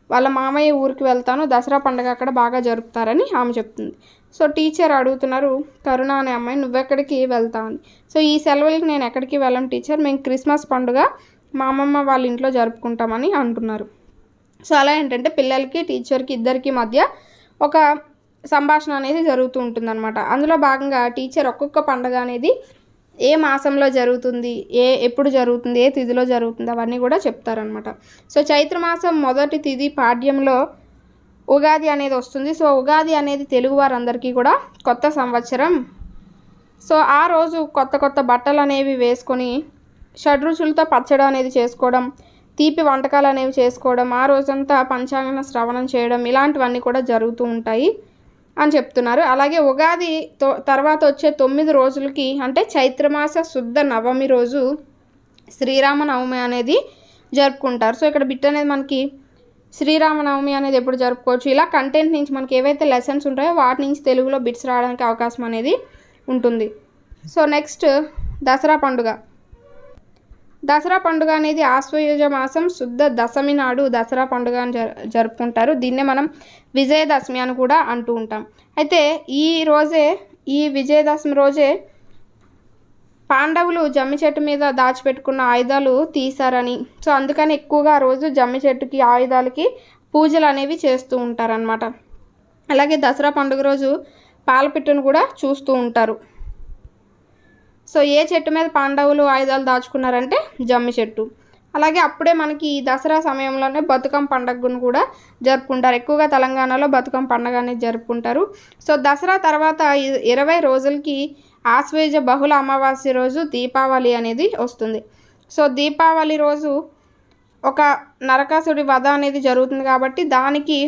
A: వాళ్ళ మామయ్య ఊరికి వెళ్తాను, దసరా పండుగ అక్కడ బాగా జరుపుతారని ఆమె చెప్తుంది. సో టీచర్ అడుగుతున్నారు కరుణ అనే అమ్మాయి నువ్వెక్కడికి వెళ్తావని. సో ఈ సెలవులకి నేను ఎక్కడికి వెళ్ళను టీచర్, మేము క్రిస్మస్ పండుగ మా అమ్మమ్మ వాళ్ళ ఇంట్లో జరుపుకుంటామని అంటున్నారు. సో అలా ఏంటంటే పిల్లలకి టీచర్కి ఇద్దరికి మధ్య ఒక సంభాషణ అనేది జరుగుతూ ఉంటుందన్నమాట. అందులో భాగంగా టీచర్ ఒక్కొక్క పండుగ అనేది ఏ మాసంలో జరుగుతుంది, ఎప్పుడు జరుగుతుంది, ఏ తిథిలో జరుగుతుంది అవన్నీ కూడా చెప్తారనమాట. సో చైత్రమాసం మొదటి తిథి పాడ్యంలో ఉగాది అనేది వస్తుంది. సో ఉగాది అనేది తెలుగు వారందరికీ కూడా కొత్త సంవత్సరం. సో ఆ రోజు కొత్త బట్టలు అనేవి వేసుకొని షడ్రుచులతో పచ్చడి అనేది చేసుకోవడం, తీపి వంటకాలు అనేవి చేసుకోవడం, ఆ రోజంతా పంచాంగ శ్రవణం చేయడం ఇలాంటివన్నీ కూడా జరుగుతూ ఉంటాయి అని చెప్తున్నారు. అలాగే ఉగాది తర్వాత వచ్చే 9 రోజులకి అంటే చైత్రమాస శుద్ధ నవమి రోజు శ్రీరామనవమి అనేది జరుపుకుంటారు. సో ఇక్కడ బిట్ అనేది మనకి శ్రీరామనవమి అనేది ఎప్పుడు జరుపుకోవచ్చు, ఇలా కంటెంట్ నుంచి మనకి ఏవైతే లెసన్స్ ఉంటాయో వాటి నుంచి తెలుగులో బిట్స్ రావడానికి అవకాశం అనేది ఉంటుంది. సో నెక్స్ట్ దసరా పండుగ. దసరా పండుగ అనేది ఆశ్వయుజ మాసం శుద్ధ దశమి నాడు దసరా పండుగ అని జరుపుకుంటారు. దీన్నే మనం విజయదశమి అని కూడా అంటూ ఉంటాం. అయితే ఈ విజయదశమి రోజే పాండవులు జమ్మి చెట్టు మీద దాచిపెట్టుకున్న ఆయుధాలు తీశారని, సో అందుకని ఎక్కువగా ఆ రోజు జమ్మి చెట్టుకి ఆయుధాలకి పూజలు అనేవి చేస్తూ ఉంటారనమాట. అలాగే దసరా పండుగ రోజు పాలపిట్టను కూడా చూస్తూ ఉంటారు. సో ఏ చెట్టు మీద పాండవులు ఆయుధాలు దాచుకున్నారంటే జమ్మి చెట్టు. అలాగే అప్పుడే మనకి దసరా సమయంలోనే బతుకమ్మ పండుగను కూడా జరుపుకుంటారు. ఎక్కువగా తెలంగాణలో బతుకమ్మ పండుగ అనేది జరుపుకుంటారు. సో దసరా తర్వాత 20 రోజులకి ఆశ్వేజ బహుళ అమావాస్య రోజు దీపావళి అనేది వస్తుంది. సో దీపావళి రోజు ఒక నరకాసుడి వధ అనేది జరుగుతుంది కాబట్టి దానికి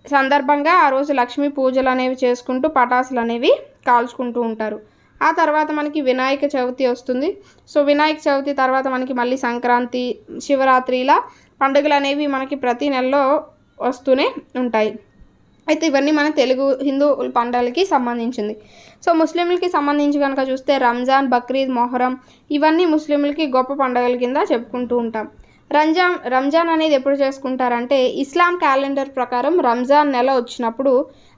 A: సందర్భంగా ఆ రోజు లక్ష్మీ పూజలు అనేవి చేసుకుంటూ పటాసులు అనేవి కాల్చుకుంటూ ఉంటారు. ఆ తర్వాత మనకి వినాయక చవితి వస్తుంది. సో వినాయక చవితి తర్వాత మనకి మళ్ళీ సంక్రాంతి, శివరాత్రి ఇలా పండుగలు అనేవి మనకి ప్రతి నెలలో వస్తూనే ఉంటాయి. అయితే ఇవన్నీ మన హిందూ పండుగలకి సంబంధించింది. సో ముస్లింలకి సంబంధించి కనుక చూస్తే రంజాన్, బక్రీద్, మొహరం ఇవన్నీ ముస్లింలకి గొప్ప పండుగల కింద చెప్పుకుంటూ ఉంటాం. రంజాన్ అనేది ఎప్పుడు చేసుకుంటారంటే ఇస్లాం క్యాలెండర్ ప్రకారం రంజాన్ నెల వచ్చినప్పుడు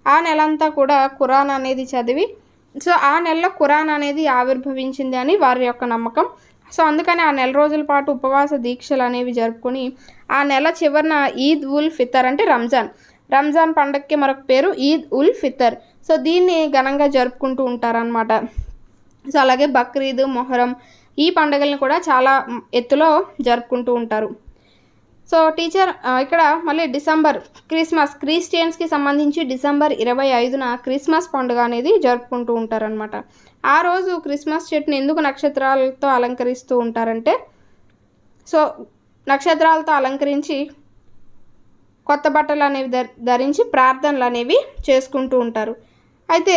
A: ఆ నెలంతా కూడా ఖురాన్ అనేది చదివి, సో ఆ నెలలో ఖురాన్ అనేది ఆవిర్భవించింది అని వారి యొక్క నమ్మకం. సో అందుకని ఆ నెల రోజుల పాటు ఉపవాస దీక్షలు అనేవి జరుపుకొని ఆ నెల చివరిన ఈద్ ఉల్ ఫితర్ అంటే రంజాన్ పండగకి మరొక పేరు ఈద్ ఉల్ ఫితర్. సో దీన్ని ఘనంగా జరుపుకుంటూ ఉంటారనమాట. సో అలాగే బక్రీద్, మొహరం ఈ పండుగలను కూడా చాలా ఎత్తులో జరుపుకుంటూ ఉంటారు. సో టీచర్ ఇక్కడ మళ్ళీ డిసెంబర్ క్రిస్మస్, క్రిస్టియన్స్కి సంబంధించి డిసెంబర్ 25న క్రిస్మస్ పండుగ అనేది జరుపుకుంటూ ఉంటారనమాట. ఆ రోజు క్రిస్మస్ చెట్టుని ఎందుకు నక్షత్రాలతో అలంకరిస్తూ ఉంటారంటే, సో నక్షత్రాలతో అలంకరించి కొత్త బట్టలు అనేవి ధరించి ప్రార్థనలు అనేవి చేసుకుంటూ ఉంటారు. అయితే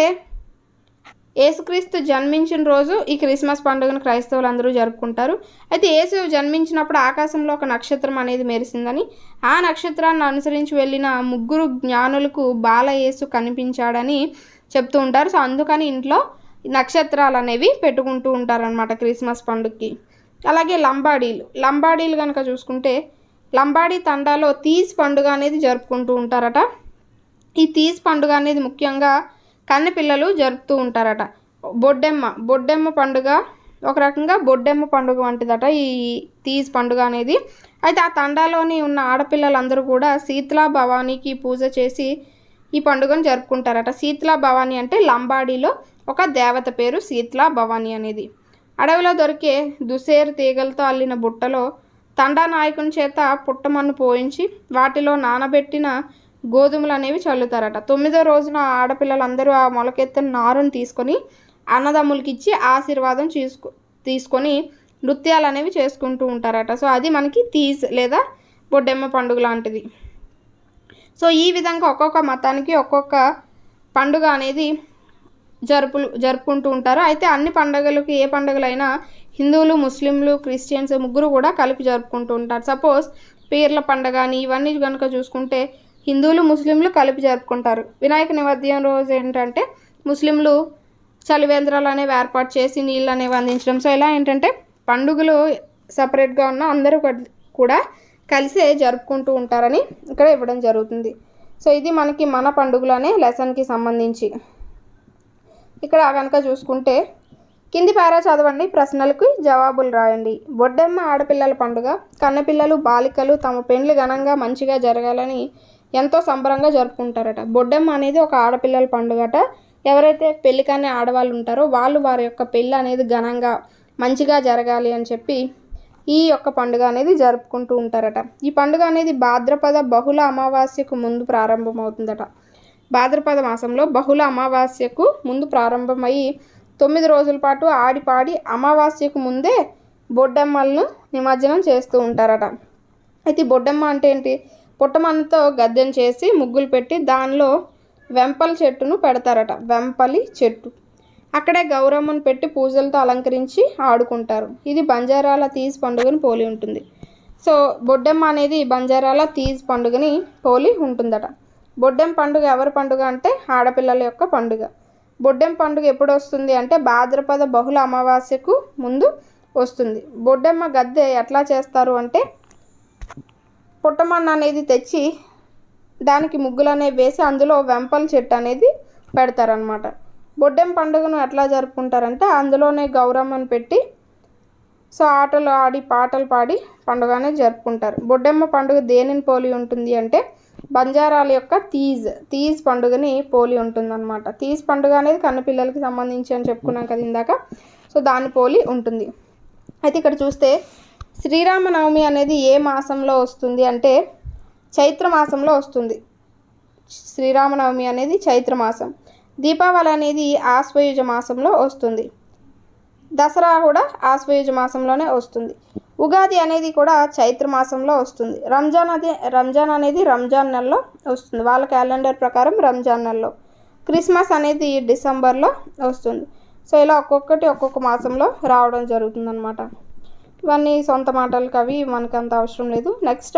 A: యేసుక్రీస్తు జన్మించిన రోజు ఈ క్రిస్మస్ పండుగను క్రైస్తవులు అందరూ జరుపుకుంటారు. అయితే యేసు జన్మించినప్పుడు ఆకాశంలో ఒక నక్షత్రం అనేది మెరిసిందని, ఆ నక్షత్రాన్ని అనుసరించి వెళ్ళిన 3 జ్ఞానులకు బాల యేసు కనిపించాడని చెప్తూ ఉంటారు. సో అందుకని ఇంట్లో నక్షత్రాలు అనేవి పెట్టుకుంటూ ఉంటారనమాట క్రిస్మస్ పండుగకి. అలాగే లంబాడీలు కనుక చూసుకుంటే, లంబాడీ తండాలో తీజ్ పండుగ అనేది జరుపుకుంటూ ఉంటారట. ఈ తీజ్ పండుగ అనేది ముఖ్యంగా కన్నెపిల్లలు జరుపుతూ ఉంటారట. బొడ్డెమ్మ పండుగ ఒక రకంగా బొడ్డెమ్మ పండుగ వంటిదట ఈ తీజ్ పండుగ అనేది. అయితే ఆ తండాలోని ఉన్న ఆడపిల్లలందరూ కూడా శీతలా భవానీకి పూజ చేసి ఈ పండుగను జరుపుకుంటారట. శీతలా భవానీ అంటే లంబాడీలో ఒక దేవత పేరు శీతలా భవానీ అనేది. అడవిలో దొరికే దుసేరు తీగలతో అల్లిన బుట్టలో తండా నాయకుని చేత పుట్టమన్ను పోయించి వాటిలో నానబెట్టిన గోధుమలు అనేవి చల్లుతారట. 9వ రోజున ఆడపిల్లలందరూ ఆ మొలకెత్తిన నారుని తీసుకొని అన్నదమ్ములకి ఇచ్చి ఆశీర్వాదం తీసుకొని నృత్యాలు అనేవి చేసుకుంటూ ఉంటారట. సో అది మనకి తీజ్ లేదా బొడ్డెమ్మ పండుగ లాంటిది. సో ఈ విధంగా ఒక్కొక్క మతానికి ఒక్కొక్క పండుగ అనేది జరుపుకుంటూ ఉంటారు. అయితే అన్ని పండుగలకి ఏ పండుగలైనా హిందువులు, ముస్లింలు, క్రిస్టియన్స్ ముగ్గురు కూడా కలిపి జరుపుకుంటూ ఉంటారు. సపోజ్ పీర్ల పండుగ అని ఇవన్నీ కనుక చూసుకుంటే హిందువులు, ముస్లింలు కలిపి జరుపుకుంటారు. వినాయక నిమజ్జనం రోజు ఏంటంటే ముస్లింలు చలివేంద్రాలు అనేవి ఏర్పాటు చేసి నీళ్ళు అనేవి అందించడం. సో ఇలా ఏంటంటే పండుగలు సపరేట్గా ఉన్న అందరూ కూడా కలిసే జరుపుకుంటూ ఉంటారని ఇక్కడ ఇవ్వడం జరుగుతుంది. సో ఇది మనకి మన పండుగలు అనే లెసన్కి సంబంధించి. ఇక్కడ కనుక చూసుకుంటే కింది పారా చదవండి, ప్రశ్నలకు జవాబులు రాయండి. బొడ్డెమ్మ ఆడపిల్లల పండుగ. కన్నపిల్లలు, బాలికలు తమ పెండ్లి ఘనంగా మంచిగా జరగాలని ఎంతో సంబరంగా జరుపుకుంటారట. బొడ్డెమ్మ అనేది ఒక ఆడపిల్లల పండుగట. ఎవరైతే పెళ్లి కాని ఆడవాళ్ళు ఉంటారో వాళ్ళు వారి యొక్క పెళ్ళి అనేది ఘనంగా మంచిగా జరగాలి అని చెప్పి ఈ యొక్క పండుగ అనేది జరుపుకుంటూ ఉంటారట. ఈ పండుగ అనేది భాద్రపద బహుళ అమావాస్యకు ముందు ప్రారంభమవుతుందట. భాద్రపద మాసంలో బహుళ అమావాస్యకు ముందు ప్రారంభమయ్యి 9 రోజుల పాటు ఆడిపాడి అమావాస్యకు ముందే బొడ్డెమ్మలను నిమజ్జనం చేస్తూ ఉంటారట. అయితే బొడ్డెమ్మ అంటే ఏంటి? పుట్టమన్నతో గద్దెను చేసి ముగ్గులు పెట్టి దానిలో వెంపల చెట్టును పెడతారట. వెంపలి చెట్టు అక్కడే గౌరమ్మను పెట్టి పూజలతో అలంకరించి ఆడుకుంటారు. ఇది బంజారాల తీజ్ పండుగని పోలి ఉంటుంది. సో బొడ్డెమ్మ అనేది బంజారాల తీజ్ పండుగని పోలి ఉంటుందట. బొడ్డెమ్మ పండుగ ఎవరి పండుగ అంటే ఆడపిల్లల యొక్క పండుగ. బొడ్డెమ్మ పండుగ ఎప్పుడు వస్తుంది అంటే భాద్రపద బహుళ అమావాస్యకు ముందు వస్తుంది. బొడ్డెమ్మ గద్దె ఎట్లా చేస్తారు అంటే పుట్టమన్న అనేది తెచ్చి దానికి ముగ్గులు అనేవి వేసి అందులో వెంపల చెట్టు అనేది పెడతారనమాట. బొడ్డెమ్మ పండుగను ఎట్లా జరుపుకుంటారంటే అందులోనే గౌరమ్మను పెట్టి సో ఆటలు ఆడి పాటలు పాడి పండుగ అనేది జరుపుకుంటారు. బొడ్డెమ్మ పండుగ దేనిని పోలి ఉంటుంది అంటే బంజారాల యొక్క తీజ్ పండుగని పోలి ఉంటుందన్నమాట. తీజ్ పండుగ అనేది కన్నపిల్లలకి సంబంధించి అని చెప్పుకున్నాం కదా ఇందాక. సో దాన్ని పోలి ఉంటుంది. అయితే ఇక్కడ చూస్తే శ్రీరామనవమి అనేది ఏ మాసంలో వస్తుంది అంటే చైత్ర మాసంలో వస్తుంది. శ్రీరామనవమి అనేది చైత్ర మాసం. దీపావళి అనేది ఆశ్వయుజ మాసంలో వస్తుంది. దసరా కూడా ఆశ్వయుజ మాసంలోనే వస్తుంది. ఉగాది అనేది కూడా చైత్ర మాసంలో వస్తుంది. రంజాన్ అనేది రంజాన్ నెలలో వస్తుంది. వాళ్ళ క్యాలెండర్ ప్రకారం రంజాన్ నెలలో. క్రిస్మస్ అనేది డిసెంబర్లో వస్తుంది. సో ఇలా ఒక్కొక్కటి ఒక్కొక్క మాసంలో రావడం జరుగుతుందన్నమాట. ఇవన్నీ సొంత మాటలకు అవి మనకు అంత అవసరం లేదు. నెక్స్ట్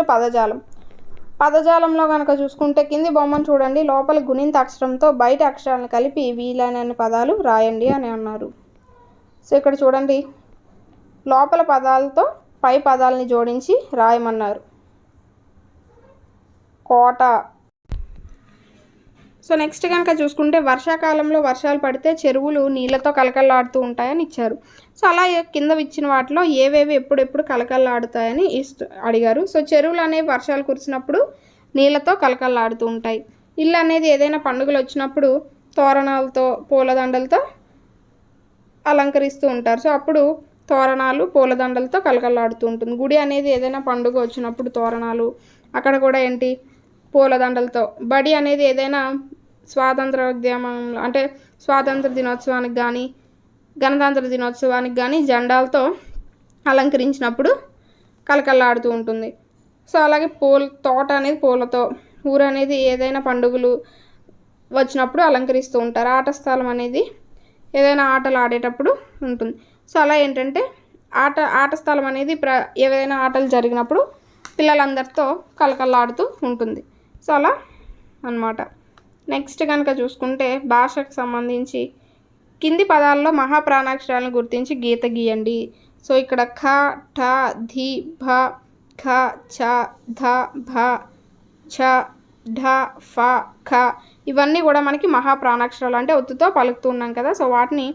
A: పదజాలంలో కనుక చూసుకుంటే కింది బొమ్మను చూడండి. లోపల గుణింత అక్షరంతో బయట అక్షరాలను కలిపి వీలైనన్ని పదాలు రాయండి అని అన్నారు. సో ఇక్కడ చూడండి లోపల పదాలతో పై పదాలని జోడించి రాయమన్నారు. కోట. సో నెక్స్ట్ కనుక చూసుకుంటే వర్షాకాలంలో వర్షాలు పడితే చెరువులు నీళ్ళతో కలకల్లాడుతూ ఉంటాయని ఇచ్చారు. సో అలా కింద ఇచ్చిన వాటిలో ఏవేవి ఎప్పుడెప్పుడు కలకల్లాడుతాయని అడిగారు. సో చెరువులు అనేవి వర్షాలు కురిసినప్పుడు నీళ్ళతో కలకల్లాడుతూ ఉంటాయి. ఇల్లు అనేది ఏదైనా పండుగలు వచ్చినప్పుడు తోరణాలతో పూలదండలతో అలంకరిస్తూ ఉంటారు. సో అప్పుడు తోరణాలు పూలదండలతో కలకలాడుతూ ఉంటుంది. గుడి అనేది ఏదైనా పండుగ వచ్చినప్పుడు తోరణాలు, అక్కడ కూడా ఏంటి పూలదండలతో. బడి అనేది ఏదైనా స్వాతంత్ర ఉద్యమంలో అంటే స్వాతంత్ర దినోత్సవానికి కానీ గణతంత్ర దినోత్సవానికి కానీ జెండాలతో అలంకరించినప్పుడు కలకలాడుతూ ఉంటుంది. సో అలాగే తోట అనేది పూలతో, ఊరు అనేది ఏదైనా పండుగలు వచ్చినప్పుడు అలంకరిస్తూ ఉంటారు. ఆట స్థలం అనేది ఏదైనా ఆటలు ఆడేటప్పుడు ఉంటుంది. సో అలా ఏంటంటే ఆట స్థలం అనేది ఏదైనా ఆటలు జరిగినప్పుడు పిల్లలందరితో కలకలాడుతూ ఉంటుంది. సో అలా అన్నమాట. నెక్స్ట్ కనుక చూసుకుంటే భాషకు సంబంధించి కింది పదాల్లో మహాప్రాణాక్షరాలను గుర్తించి గీత గీయండి. సో ఇక్కడ ఖ, ఠ, ధి, భ, ఖ, చ, ధ, భ, ఛ, ఢ, ఫ, ఖ ఇవన్నీ కూడా మనకి మహాప్రాణాక్షరాలు, అంటే ఒత్తుతో పలుకుతూ ఉన్నాం కదా. సో వాటిని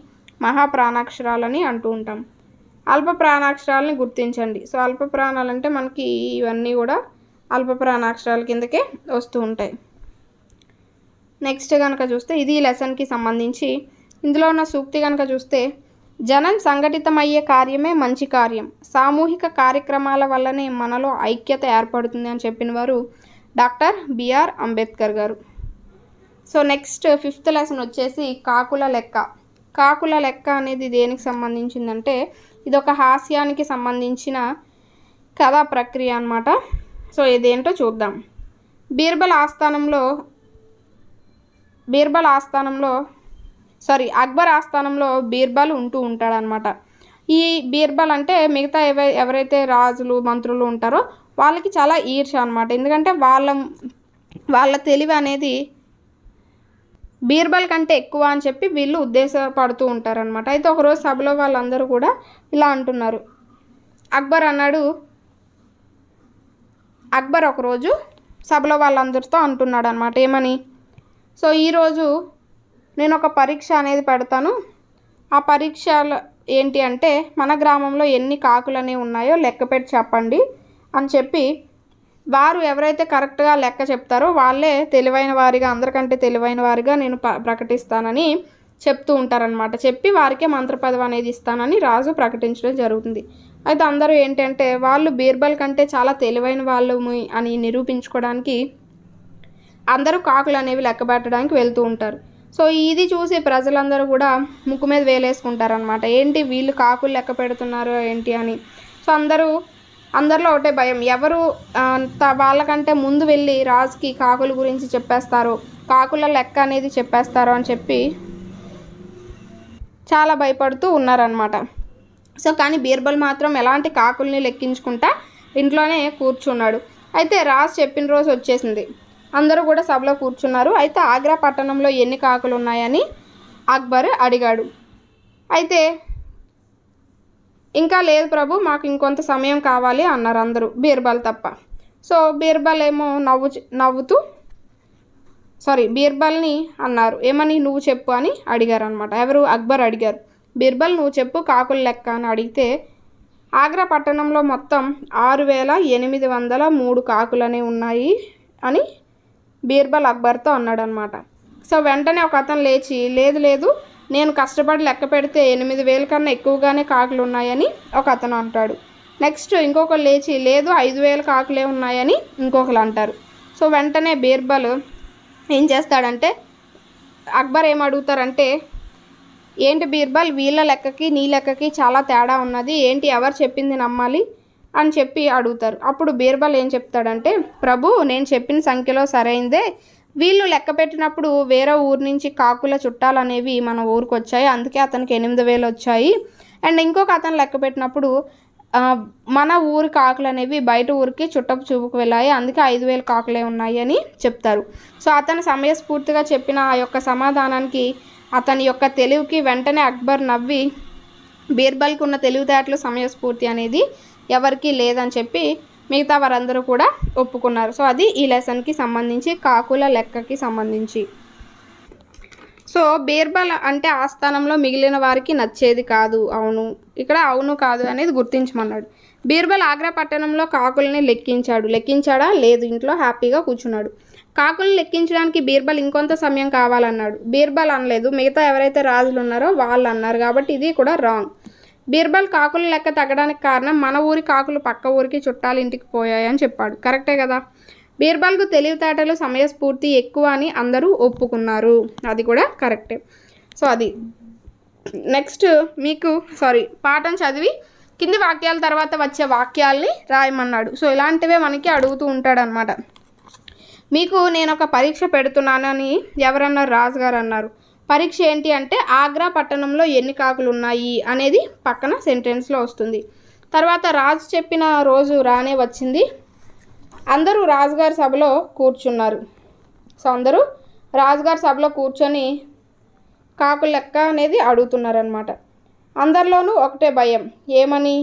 A: మహాప్రాణాక్షరాలని అంటూ ఉంటాం. అల్ప ప్రాణాక్షరాలని గుర్తించండి. సో అల్ప ప్రాణాలు అంటే మనకి ఇవన్నీ కూడా అల్ప ప్రాణాక్షరాల కిందకే వస్తూ ఉంటాయి. నెక్స్ట్ కనుక చూస్తే ఇది లెసన్కి సంబంధించి ఇందులో ఉన్న సూక్తి కనుక చూస్తే జనం సంఘటితమయ్యే కార్యమే మంచి కార్యం, సామూహిక కార్యక్రమాల వల్లనే మనలో ఐక్యత ఏర్పడుతుంది అని చెప్పిన వారు డాక్టర్ బిఆర్ అంబేద్కర్ గారు. సో నెక్స్ట్ 5th లెసన్ వచ్చేసి కాకుల లెక్క. కాకుల లెక్క అనేది దేనికి సంబంధించిందంటే ఇది ఒక హాస్యానికి సంబంధించిన కథా ప్రక్రియ అన్నమాట. సో ఇదేంటో చూద్దాం. అక్బర్ ఆస్థానంలో బీర్బల్ ఉంటూ ఉంటాడనమాట. ఈ బీర్బల్ అంటే మిగతా ఎవరైతే రాజులు మంత్రులు ఉంటారో వాళ్ళకి చాలా ఈర్ష అనమాట. ఎందుకంటే వాళ్ళ తెలివి అనేది బీర్బల్ కంటే ఎక్కువ అని చెప్పి వీళ్ళు ఉద్దేశపడుతూ ఉంటారనమాట. అయితే ఒకరోజు సభలో వాళ్ళందరూ కూడా ఇలా అంటున్నారు. అక్బర్ ఒకరోజు సభలో వాళ్ళందరితో అంటున్నాడు అనమాట. ఏమని? సో ఈరోజు నేను ఒక పరీక్ష అనేది పెడతాను. ఆ పరీక్షలు ఏంటి అంటే మన గ్రామంలో ఎన్ని కాకులు అనేవి ఉన్నాయో లెక్క పెట్టి చెప్పండి అని చెప్పి వారు ఎవరైతే కరెక్ట్గా లెక్క చెప్తారో వాళ్ళే తెలివైన వారిగా, అందరికంటే తెలివైన వారిగా నేను ప్రకటిస్తానని చెప్తూ ఉంటారనమాట. చెప్పి వారికే మంత్రపదవి అనేది ఇస్తానని రాజు ప్రకటించడం జరుగుతుంది. అయితే అందరూ ఏంటంటే వాళ్ళు బీర్బల్ కంటే చాలా తెలివైన వాళ్ళు అని నిరూపించుకోవడానికి అందరూ కాకులు అనేవి లెక్క పెట్టడానికి వెళ్తూ ఉంటారు. సో ఇది చూసి ప్రజలందరూ కూడా ముక్కు మీద వేలేసుకుంటారనమాట. ఏంటి వీళ్ళు కాకులు లెక్క పెడుతున్నారు ఏంటి అని. సో అందరిలో ఒకటే భయం, ఎవరు వాళ్ళకంటే ముందు వెళ్ళి రాజుకి కాకుల గురించి చెప్పేస్తారో, కాకుల లెక్క అనేది చెప్పేస్తారో అని చెప్పి చాలా భయపడుతూ ఉన్నారనమాట. సో కానీ బీర్బల్ మాత్రం ఎలాంటి కాకుల్ని లెక్కించుకుంటా ఇంట్లోనే కూర్చున్నాడు. అయితే రాజు చెప్పిన రోజు వచ్చేసింది. అందరూ కూడా సభలో కూర్చున్నారు. అయితే ఆగ్రా పట్టణంలో ఎన్ని కాకులు ఉన్నాయని అక్బర్ అడిగాడు. అయితే ఇంకా లేదు ప్రభు, మాకు ఇంకొంత సమయం కావాలి అన్నారు అందరూ, బీర్బల్ తప్ప. సో బీర్బల్ ఏమో బీర్బల్ని అన్నారు, ఏమని? నువ్వు చెప్పు అని అడిగారు అనమాట. ఎవరు? అక్బర్ అడిగారు. బీర్బల్ నువ్వు చెప్పు కాకుల లెక్క అని అడిగితే ఆగ్రా పట్టణంలో మొత్తం 6803 కాకులనే ఉన్నాయి అని బీర్బల్ అక్బర్తో అన్నాడు అనమాట. సో వెంటనే ఒక అతను లేచి లేదు నేను కష్టపడి లెక్క పెడితే 8000 కన్నా ఎక్కువగానే కాకులు ఉన్నాయని ఒక అతను అంటాడు. నెక్స్ట్ ఇంకొకరు లేచి లేదు 5000 కాకులే ఉన్నాయని ఇంకొకరు అంటారు. సో వెంటనే బీర్బల్ ఏం చేస్తాడంటే అక్బర్ ఏం అడుగుతారంటే, ఏంటి బీర్బల్, వీళ్ళ లెక్కకి నీ లెక్కకి చాలా తేడా ఉన్నది, ఏంటి ఎవరు చెప్పింది నమ్మాలి అని చెప్పి అడుగుతారు. అప్పుడు బీర్బల్ ఏం చెప్తాడంటే, ప్రభు నేను చెప్పిన సంఖ్యలో సరైందే, వీళ్ళు లెక్క పెట్టినప్పుడు వేరే ఊరు నుంచి కాకుల చుట్టాలు అనేవి మన ఊరికి వచ్చాయి, అందుకే అతనికి 8000 వచ్చాయి. అండ్ ఇంకొక అతను లెక్క పెట్టినప్పుడు మన ఊరి కాకులు అనేవి బయట ఊరికి చుట్టపు చూపుకు వెళ్ళాయి, అందుకే 5000 కాకులే ఉన్నాయి అని చెప్తారు. సో అతను సమయస్ఫూర్తిగా చెప్పిన ఆ యొక్క సమాధానానికి, అతని యొక్క తెలివికి వెంటనే అక్బర్ నవ్వి బీర్బల్కి ఉన్న తెలివితేటలు సమయస్ఫూర్తి అనేది ఎవరికి లేదని చెప్పి మిగతా వారందరూ కూడా ఒప్పుకున్నారు. సో అది ఈ లెసన్కి సంబంధించి కాకుల లెక్కకి సంబంధించి. సో బీర్బల్ అంటే ఆస్థానంలో మిగిలిన వారికి నచ్చేది కాదు. ఇక్కడ అవును కాదు అనేది గుర్తించమన్నాడు. బీర్బల్ ఆగ్రా పట్టణంలో కాకుల్ని లెక్కించాడా? లేదు, ఇంట్లో హ్యాపీగా కూర్చున్నాడు. కాకులను లెక్కించడానికి బీర్బల్ ఇంకొంత సమయం కావాలన్నాడు. బీర్బల్ అనలేదు, మిగతా ఎవరైతే రాజులు ఉన్నారో వాళ్ళు అన్నారు. కాబట్టి ఇది కూడా రాంగ్. బీర్బల్ కాకుల లెక్క తగ్గడానికి కారణం మన ఊరి కాకులు పక్క ఊరికి చుట్టాలు ఇంటికి పోయాయని చెప్పాడు. కరెక్టే కదా. బీర్బల్కు తెలివితేటలు సమయస్ఫూర్తి ఎక్కువ అని అందరూ ఒప్పుకున్నారు. అది కూడా కరెక్టే. సో అది నెక్స్ట్ పాఠం చదివి కింది వాక్యాల తర్వాత వచ్చే వాక్యాల్ని రాయమన్నాడు. సో ఇలాంటివే మనకి అడుగుతూ ఉంటాడనమాట. మీకు నేను ఒక పరీక్ష పెడుతున్నానని ఎవరన్నారు? రాజుగారు అన్నారు. పరీక్ష ఏంటి అంటే ఆగ్రా పట్టణంలో ఎన్ని కాకులు ఉన్నాయి అనేది పక్కన సెంటెన్స్లో వస్తుంది. తర్వాత రాజు చెప్పిన రోజు రానే వచ్చింది. అందరూ రాజుగారి సభలో కూర్చున్నారు. సో అందరూ రాజుగారి సభలో కూర్చొని కాకుల లెక్క అనేది అడుగుతున్నారనమాట. అందరిలోనూ ఒకటే భయం. ఏమని?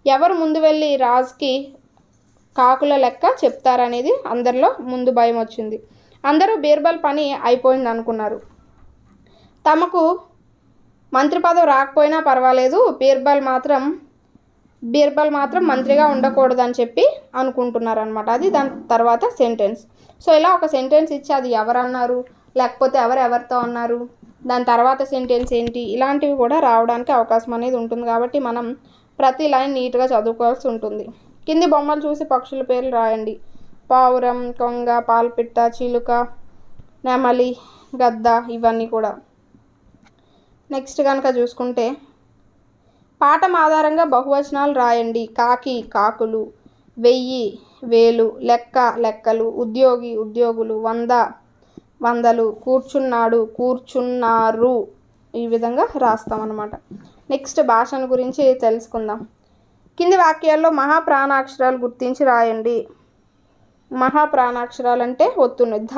A: ఎవరు ముందు వెళ్ళి రాజుకి కాకుల లెక్క చెప్తారనేది అందరిలో ముందు భయం వచ్చింది. అందరూ బీర్బల్ పని అయిపోయింది అనుకున్నారు. తమకు మంత్రి పదవి రాకపోయినా పర్వాలేదు, బీర్బల్ మాత్రం మంత్రిగా ఉండకూడదని చెప్పి అనుకుంటున్నారనమాట. అది దాని తర్వాత సెంటెన్స్. సో ఇలా ఒక సెంటెన్స్ ఇచ్చి అది ఎవరన్నారు, లేకపోతే ఎవరెవరితో అన్నారు, దాని తర్వాత సెంటెన్స్ ఏంటి, ఇలాంటివి కూడా రావడానికి అవకాశం అనేది ఉంటుంది. కాబట్టి మనం ప్రతి లైన్ నీట్గా చదువుకోవాల్సి ఉంటుంది. కింది బొమ్మలు చూసి పక్షుల పేర్లు రాయండి. పావురం, కొంగ, పాల్పిట్ట, చిలుక, నెమలి, గద్ద, ఇవన్నీ కూడా. నెక్స్ట్ కనుక చూసుకుంటే పాఠం ఆధారంగా బహువచనాలు రాయండి. కాకి, కాకులు, 1000, వేలు, లెక్క, లెక్కలు, ఉద్యోగి, ఉద్యోగులు, 100, వందలు, కూర్చున్నాడు, కూర్చున్నారు. ఈ విధంగా రాస్తామన్నమాట. నెక్స్ట్ భాషను గురించి తెలుసుకుందాం. కింది వాక్యాల్లో మహాప్రాణాక్షరాలు గుర్తించి రాయండి. మహాప్రాణాక్షరాలు అంటే ఒత్తులు. ధ,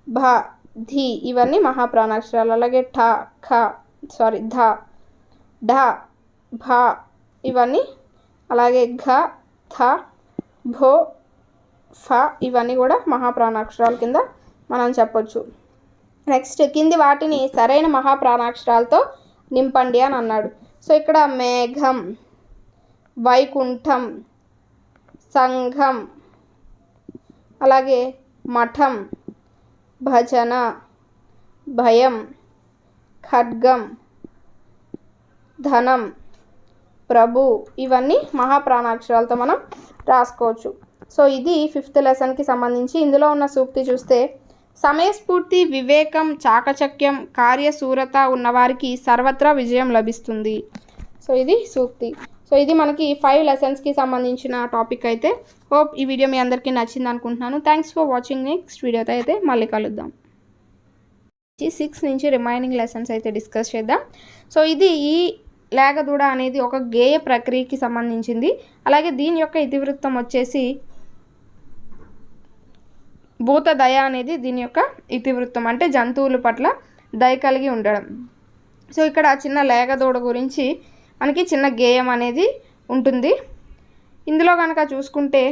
A: భ, ధి ఇవన్నీ మహాప్రాణాక్షరాలు. అలాగే ధ, ఢ, భ ఇవన్నీ. అలాగే ఘ, థ, భో, ఫ ఇవన్నీ కూడా మహాప్రాణాక్షరాల కింద మనం చెప్పొచ్చు. నెక్స్ట్ కింది వాటిని సరైన మహాప్రాణాక్షరాలతో నింపండి అని అన్నాడు. సో ఇక్కడ మేఘం, వైకుంఠం, సంఘం, అలాగే మఠం, భజన, భయం, ఖడ్గం, ధనం, ప్రభు ఇవన్నీ మహాప్రాణాక్షరాలతో మనం రాసుకోవచ్చు. సో ఇది 5th లెసన్కి సంబంధించి. ఇందులో ఉన్న సూక్తి చూస్తే సమయస్ఫూర్తి, వివేకం, చాకచక్యం, కార్యశూరత ఉన్నవారికి సర్వత్రా విజయం లభిస్తుంది. సో ఇది సూక్తి. సో ఇది మనకి 5 లెసన్స్కి సంబంధించిన టాపిక్ అయితే. హోప్ ఈ వీడియో మీ అందరికీ నచ్చింది అనుకుంటున్నాను. Thanks for watching. నెక్స్ట్ వీడియోతో అయితే మళ్ళీ కలుద్దాం. 6 నుంచి రిమైనింగ్ లెసన్స్ అయితే డిస్కస్ చేద్దాం. సో ఇది ఈ లేగదూడ అనేది ఒక గేయ ప్రక్రియకి సంబంధించింది. అలాగే దీని యొక్క ఇతివృత్తం వచ్చేసి భూత దయ అనేది దీని యొక్క ఇతివృత్తం. అంటే జంతువుల పట్ల దయ కలిగి ఉండడం. సో ఇక్కడ చిన్న లేగదూడ గురించి మనకి చిన్న గేయం అనేది ఉంటుంది. ఇందులో కనుక చూసుకుంటే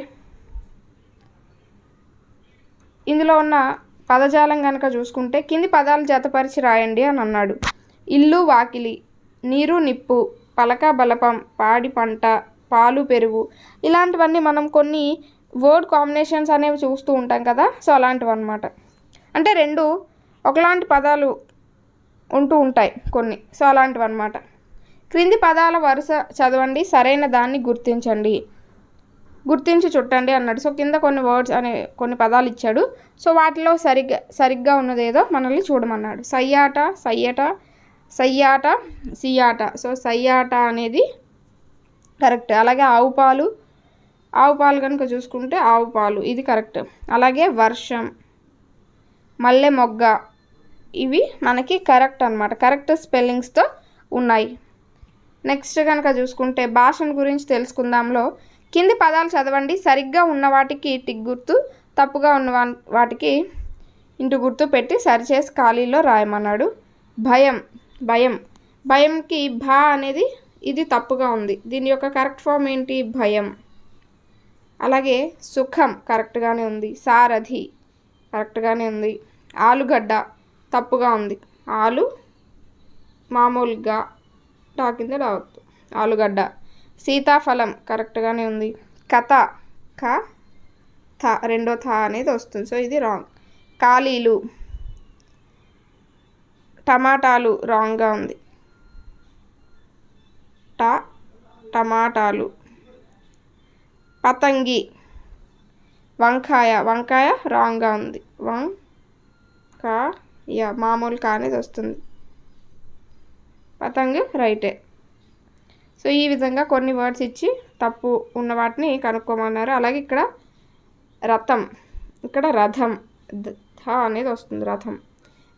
A: ఇందులో ఉన్న పదజాలం కనుక చూసుకుంటే కింది పదాలు జతపరిచి రాయండి అని అన్నాడు. ఇల్లు, వాకిలి, నీరు, నిప్పు, పలక, బలపం, పాడి పంట, పాలు, పెరుగు ఇలాంటివన్నీ మనం కొన్ని వర్డ్ కాంబినేషన్స్ అనేవి చూస్తూ ఉంటాం కదా. సో అలాంటివి అన్నమాట. అంటే 2 ఒకలాంటి పదాలు ఉంటూ ఉంటాయి కొన్ని. సో అలాంటివి అన్నమాట. క్రింది పదాల వరుస చదవండి, సరైన దాన్ని గుర్తించి చుట్టండి అన్నాడు. సో కింద కొన్ని వర్డ్స్ కొన్ని పదాలు ఇచ్చాడు. సో వాటిలో సరిగ్గా ఉన్నదేదో మనల్ని చూడమన్నాడు. సయ్యాట, సయ్యాట, సియాట. సో సయ్యాట అనేది కరెక్ట్. అలాగే ఆవు పాలు కనుక చూసుకుంటే ఆవు పాలు ఇది కరెక్ట్. అలాగే వర్షం, మల్లె మొగ్గ ఇవి మనకి కరెక్ట్ అన్నమాట. కరెక్ట్ స్పెల్లింగ్స్తో ఉన్నాయి. నెక్స్ట్ కనుక చూసుకుంటే భాషను గురించి తెలుసుకుందాంలో కింది పదాలు చదవండి, సరిగ్గా ఉన్న వాటికి టిక్ గుర్తు, తప్పుగా ఉన్న వాటికి ఇంటూ గుర్తు పెట్టి సరిచేసి ఖాళీలో రాయమన్నాడు. భయంకి భా అనేది ఇది తప్పుగా ఉంది. దీని యొక్క కరెక్ట్ ఫామ్ ఏంటి? భయం. అలాగే సుఖం కరెక్ట్గానే ఉంది. సారథి కరెక్ట్గానే ఉంది. ఆలుగడ్డ తప్పుగా ఉంది. ఆలు మామూలుగా డా కింద రావద్దు, ఆలుగడ్డ. సీతాఫలం కరెక్ట్గానే ఉంది. కథ రెండో థా అనేది వస్తుంది. సో ఇది రాంగ్. ఖాళీలు, టమాటాలు రాంగ్గా ఉంది. టమాటాలు. పతంగి, వంకాయ రాంగ్గా ఉంది. మామూలు కా అనేది వస్తుంది. పతంగి రైటే. సో ఈ విధంగా కొన్ని వర్డ్స్ ఇచ్చి తప్పు ఉన్న వాటిని కనుక్కోమన్నారు. అలాగే ఇక్కడ రథం, ఇక్కడ రథం అనేది వస్తుంది. రథం.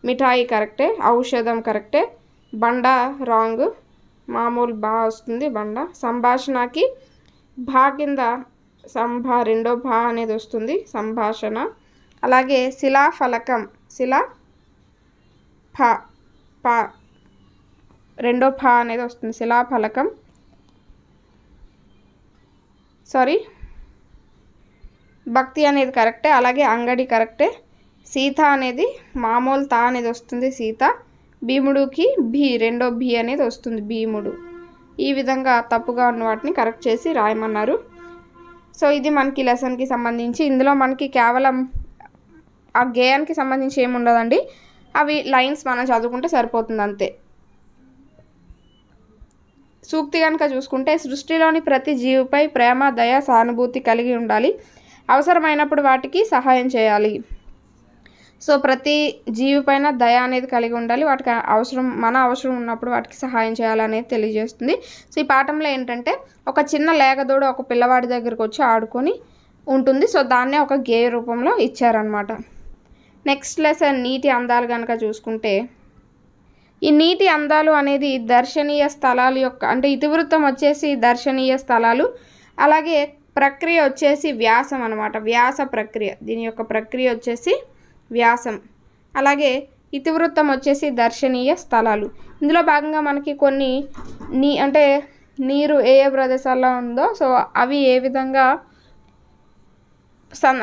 A: మిఠాయి కరెక్టే. ఔషధం కరెక్టే. బండ రాంగ్, మామూలు బా వస్తుంది బండ. సంభాషణకి భా కింద రెండో భా అనేది వస్తుంది, సంభాషణ. అలాగే శిలాఫలకం, రెండో ఫా అనేది వస్తుంది, శిలాఫలకం. భక్తి అనేది కరెక్టే. అలాగే అంగడి కరెక్టే. సీత అనేది మామూలు తా అనేది వస్తుంది, సీత. భీముడుకి రెండో భీ అనేది వస్తుంది, భీముడు. ఈ విధంగా తప్పుగా ఉన్న వాటిని కరెక్ట్ చేసి రాయమన్నారు. సో ఇది మనకి లెసన్కి సంబంధించి. ఇందులో మనకి కేవలం ఆ గేయానికి సంబంధించి ఏముండదండి, అవి లైన్స్ మనం చదువుకుంటే సరిపోతుంది అంతే. సూక్తి కనుక చూసుకుంటే, సృష్టిలోని ప్రతి జీవిపై ప్రేమ, దయ, సానుభూతి కలిగి ఉండాలి. అవసరమైనప్పుడు వాటికి సహాయం చేయాలి. సో ప్రతి జీవి పైన దయ అనేది కలిగి ఉండాలి. వాటికి మన అవసరం ఉన్నప్పుడు వాటికి సహాయం చేయాలనేది తెలియజేస్తుంది. సో ఈ పాఠంలో ఏంటంటే, ఒక చిన్న లేగదోడు ఒక పిల్లవాడి దగ్గరికి వచ్చి ఆడుకొని ఉంటుంది. సో దాన్నే ఒక గేయ రూపంలో ఇచ్చారనమాట. నెక్స్ట్ లెసన్ నీటి అందాలు కనుక చూసుకుంటే, ఈ నీటి అందాలు అనేది దర్శనీయ స్థలాల యొక్క, అంటే ఇతివృత్తం వచ్చేసి దర్శనీయ స్థలాలు, అలాగే ప్రక్రియ వచ్చేసి వ్యాసం అనమాట, వ్యాస ప్రక్రియ. దీని యొక్క ప్రక్రియ వచ్చేసి వ్యాసం. అలాగే ఇతివృత్తం వచ్చేసి దర్శనీయ స్థలాలు. ఇందులో భాగంగా మనకి కొన్ని అంటే నీరు ఏ ఏ ప్రదేశాల్లో ఉందో సో అవి ఏ విధంగా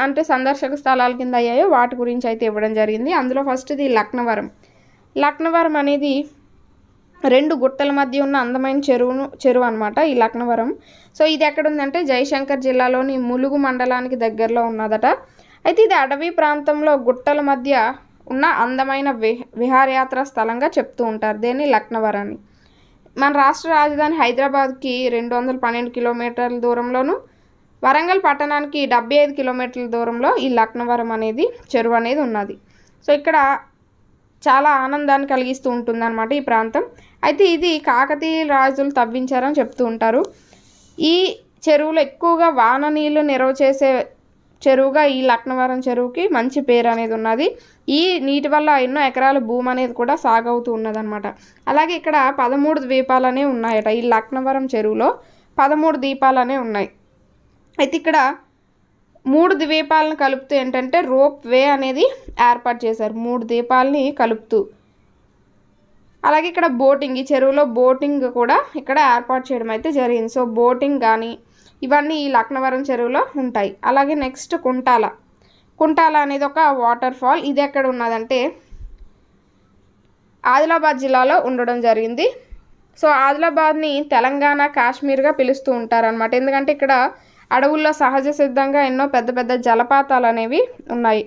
A: అంటే సందర్శక స్థలాల కింద అయ్యాయో వాటి గురించి అయితే ఇవ్వడం జరిగింది. అందులో ఫస్ట్ది లక్నవరం అనేది 2 గుట్టల మధ్య ఉన్న అందమైన చెరువు అనమాట ఈ లక్నవరం. సో ఇది ఎక్కడుందంటే జయశంకర్ జిల్లాలోని ములుగు మండలానికి దగ్గరలో ఉన్నదట. అయితే ఇది అడవి ప్రాంతంలో గుట్టల మధ్య ఉన్న అందమైన విహారయాత్ర స్థలంగా చెప్తూ ఉంటారు దీన్ని లక్నవరాన్ని. మన రాష్ట్ర రాజధాని హైదరాబాద్కి 212 కిలోమీటర్ల దూరంలోను, వరంగల్ పట్టణానికి 75 కిలోమీటర్ల దూరంలో ఈ లక్నవరం అనేది చెరువు అనేది ఉన్నది. సో ఇక్కడ చాలా ఆనందాన్ని కలిగిస్తూ ఉంటుందన్నమాట ఈ ప్రాంతం. అయితే ఇది కాకతీయ రాజులు తవ్వించారని చెప్తూ ఉంటారు. ఈ చెరువులో ఎక్కువగా వాన నీళ్లు నిల్వ చేసే చెరువుగా ఈ లక్నవరం చెరువుకి మంచి పేరు అనేది ఉన్నది. ఈ నీటి వల్ల ఎన్నో ఎకరాల భూమి అనేది కూడా సాగవుతూ ఉన్నదన్నమాట. అలాగే ఇక్కడ 13 ద్వీపాలనే ఉన్నాయట. ఈ లక్నవరం చెరువులో 13 ద్వీపాలనే ఉన్నాయి. అయితే ఇక్కడ 3 ద్వీపాలను కలుపుతూ ఏంటంటే రోప్ వే అనేది ఏర్పాటు చేశారు, 3 ద్వీపాలని కలుపుతూ. అలాగే ఇక్కడ బోటింగ్, ఈ చెరువులో బోటింగ్ కూడా ఇక్కడ ఏర్పాటు చేయడం అయితే జరిగింది. సో బోటింగ్ కానీ ఇవన్నీ ఈ లక్నవరం చెరువులో ఉంటాయి. అలాగే నెక్స్ట్ కుంటాల అనేది ఒక వాటర్ ఫాల్. ఇది ఎక్కడ ఉన్నదంటే ఆదిలాబాద్ జిల్లాలో ఉండడం జరిగింది. సో ఆదిలాబాద్ని తెలంగాణ కాశ్మీర్గా పిలుస్తూ ఉంటారనమాట. ఎందుకంటే ఇక్కడ అడవుల్లో సహజ సిద్ధంగా ఎన్నో పెద్ద పెద్ద జలపాతాలు అనేవి ఉన్నాయి.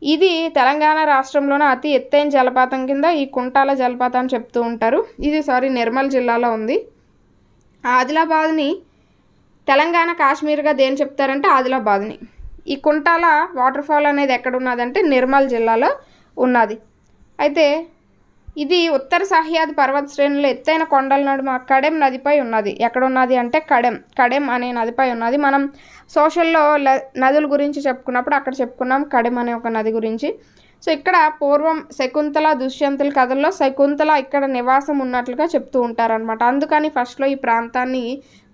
A: ఇది తెలంగాణ రాష్ట్రంలోనే అతి ఎత్తైన జలపాతం కింద ఈ కుంటాల జలపాతం చెప్తూ ఉంటారు. ఇది నిర్మల్ జిల్లాలో ఉంది. ఆదిలాబాద్ని తెలంగాణ కాశ్మీర్గా దేని చెప్తారంటే ఆదిలాబాద్ని. ఈ కుంటాల వాటర్ ఫాల్ అనేది ఎక్కడ ఉన్నదంటే నిర్మల్ జిల్లాలో ఉన్నది. అయితే ఇది ఉత్తర సహ్యాద్రి పర్వత శ్రేణులు ఎత్తైన కొండల నడుమ కడెం నదిపై ఉన్నది. ఎక్కడ ఉన్నది అంటే కడెం అనే నదిపై ఉన్నది. మనం సోషల్లో నదుల గురించి చెప్పుకున్నప్పుడు అక్కడ చెప్పుకున్నాం కడెం అనే ఒక నది గురించి. సో ఇక్కడ పూర్వం శకుంతల దుష్యంతుల కథల్లో శకుంతల ఇక్కడ నివాసం ఉన్నట్లుగా చెప్తూ ఉంటారనమాట. అందుకని ఫస్ట్లో ఈ ప్రాంతాన్ని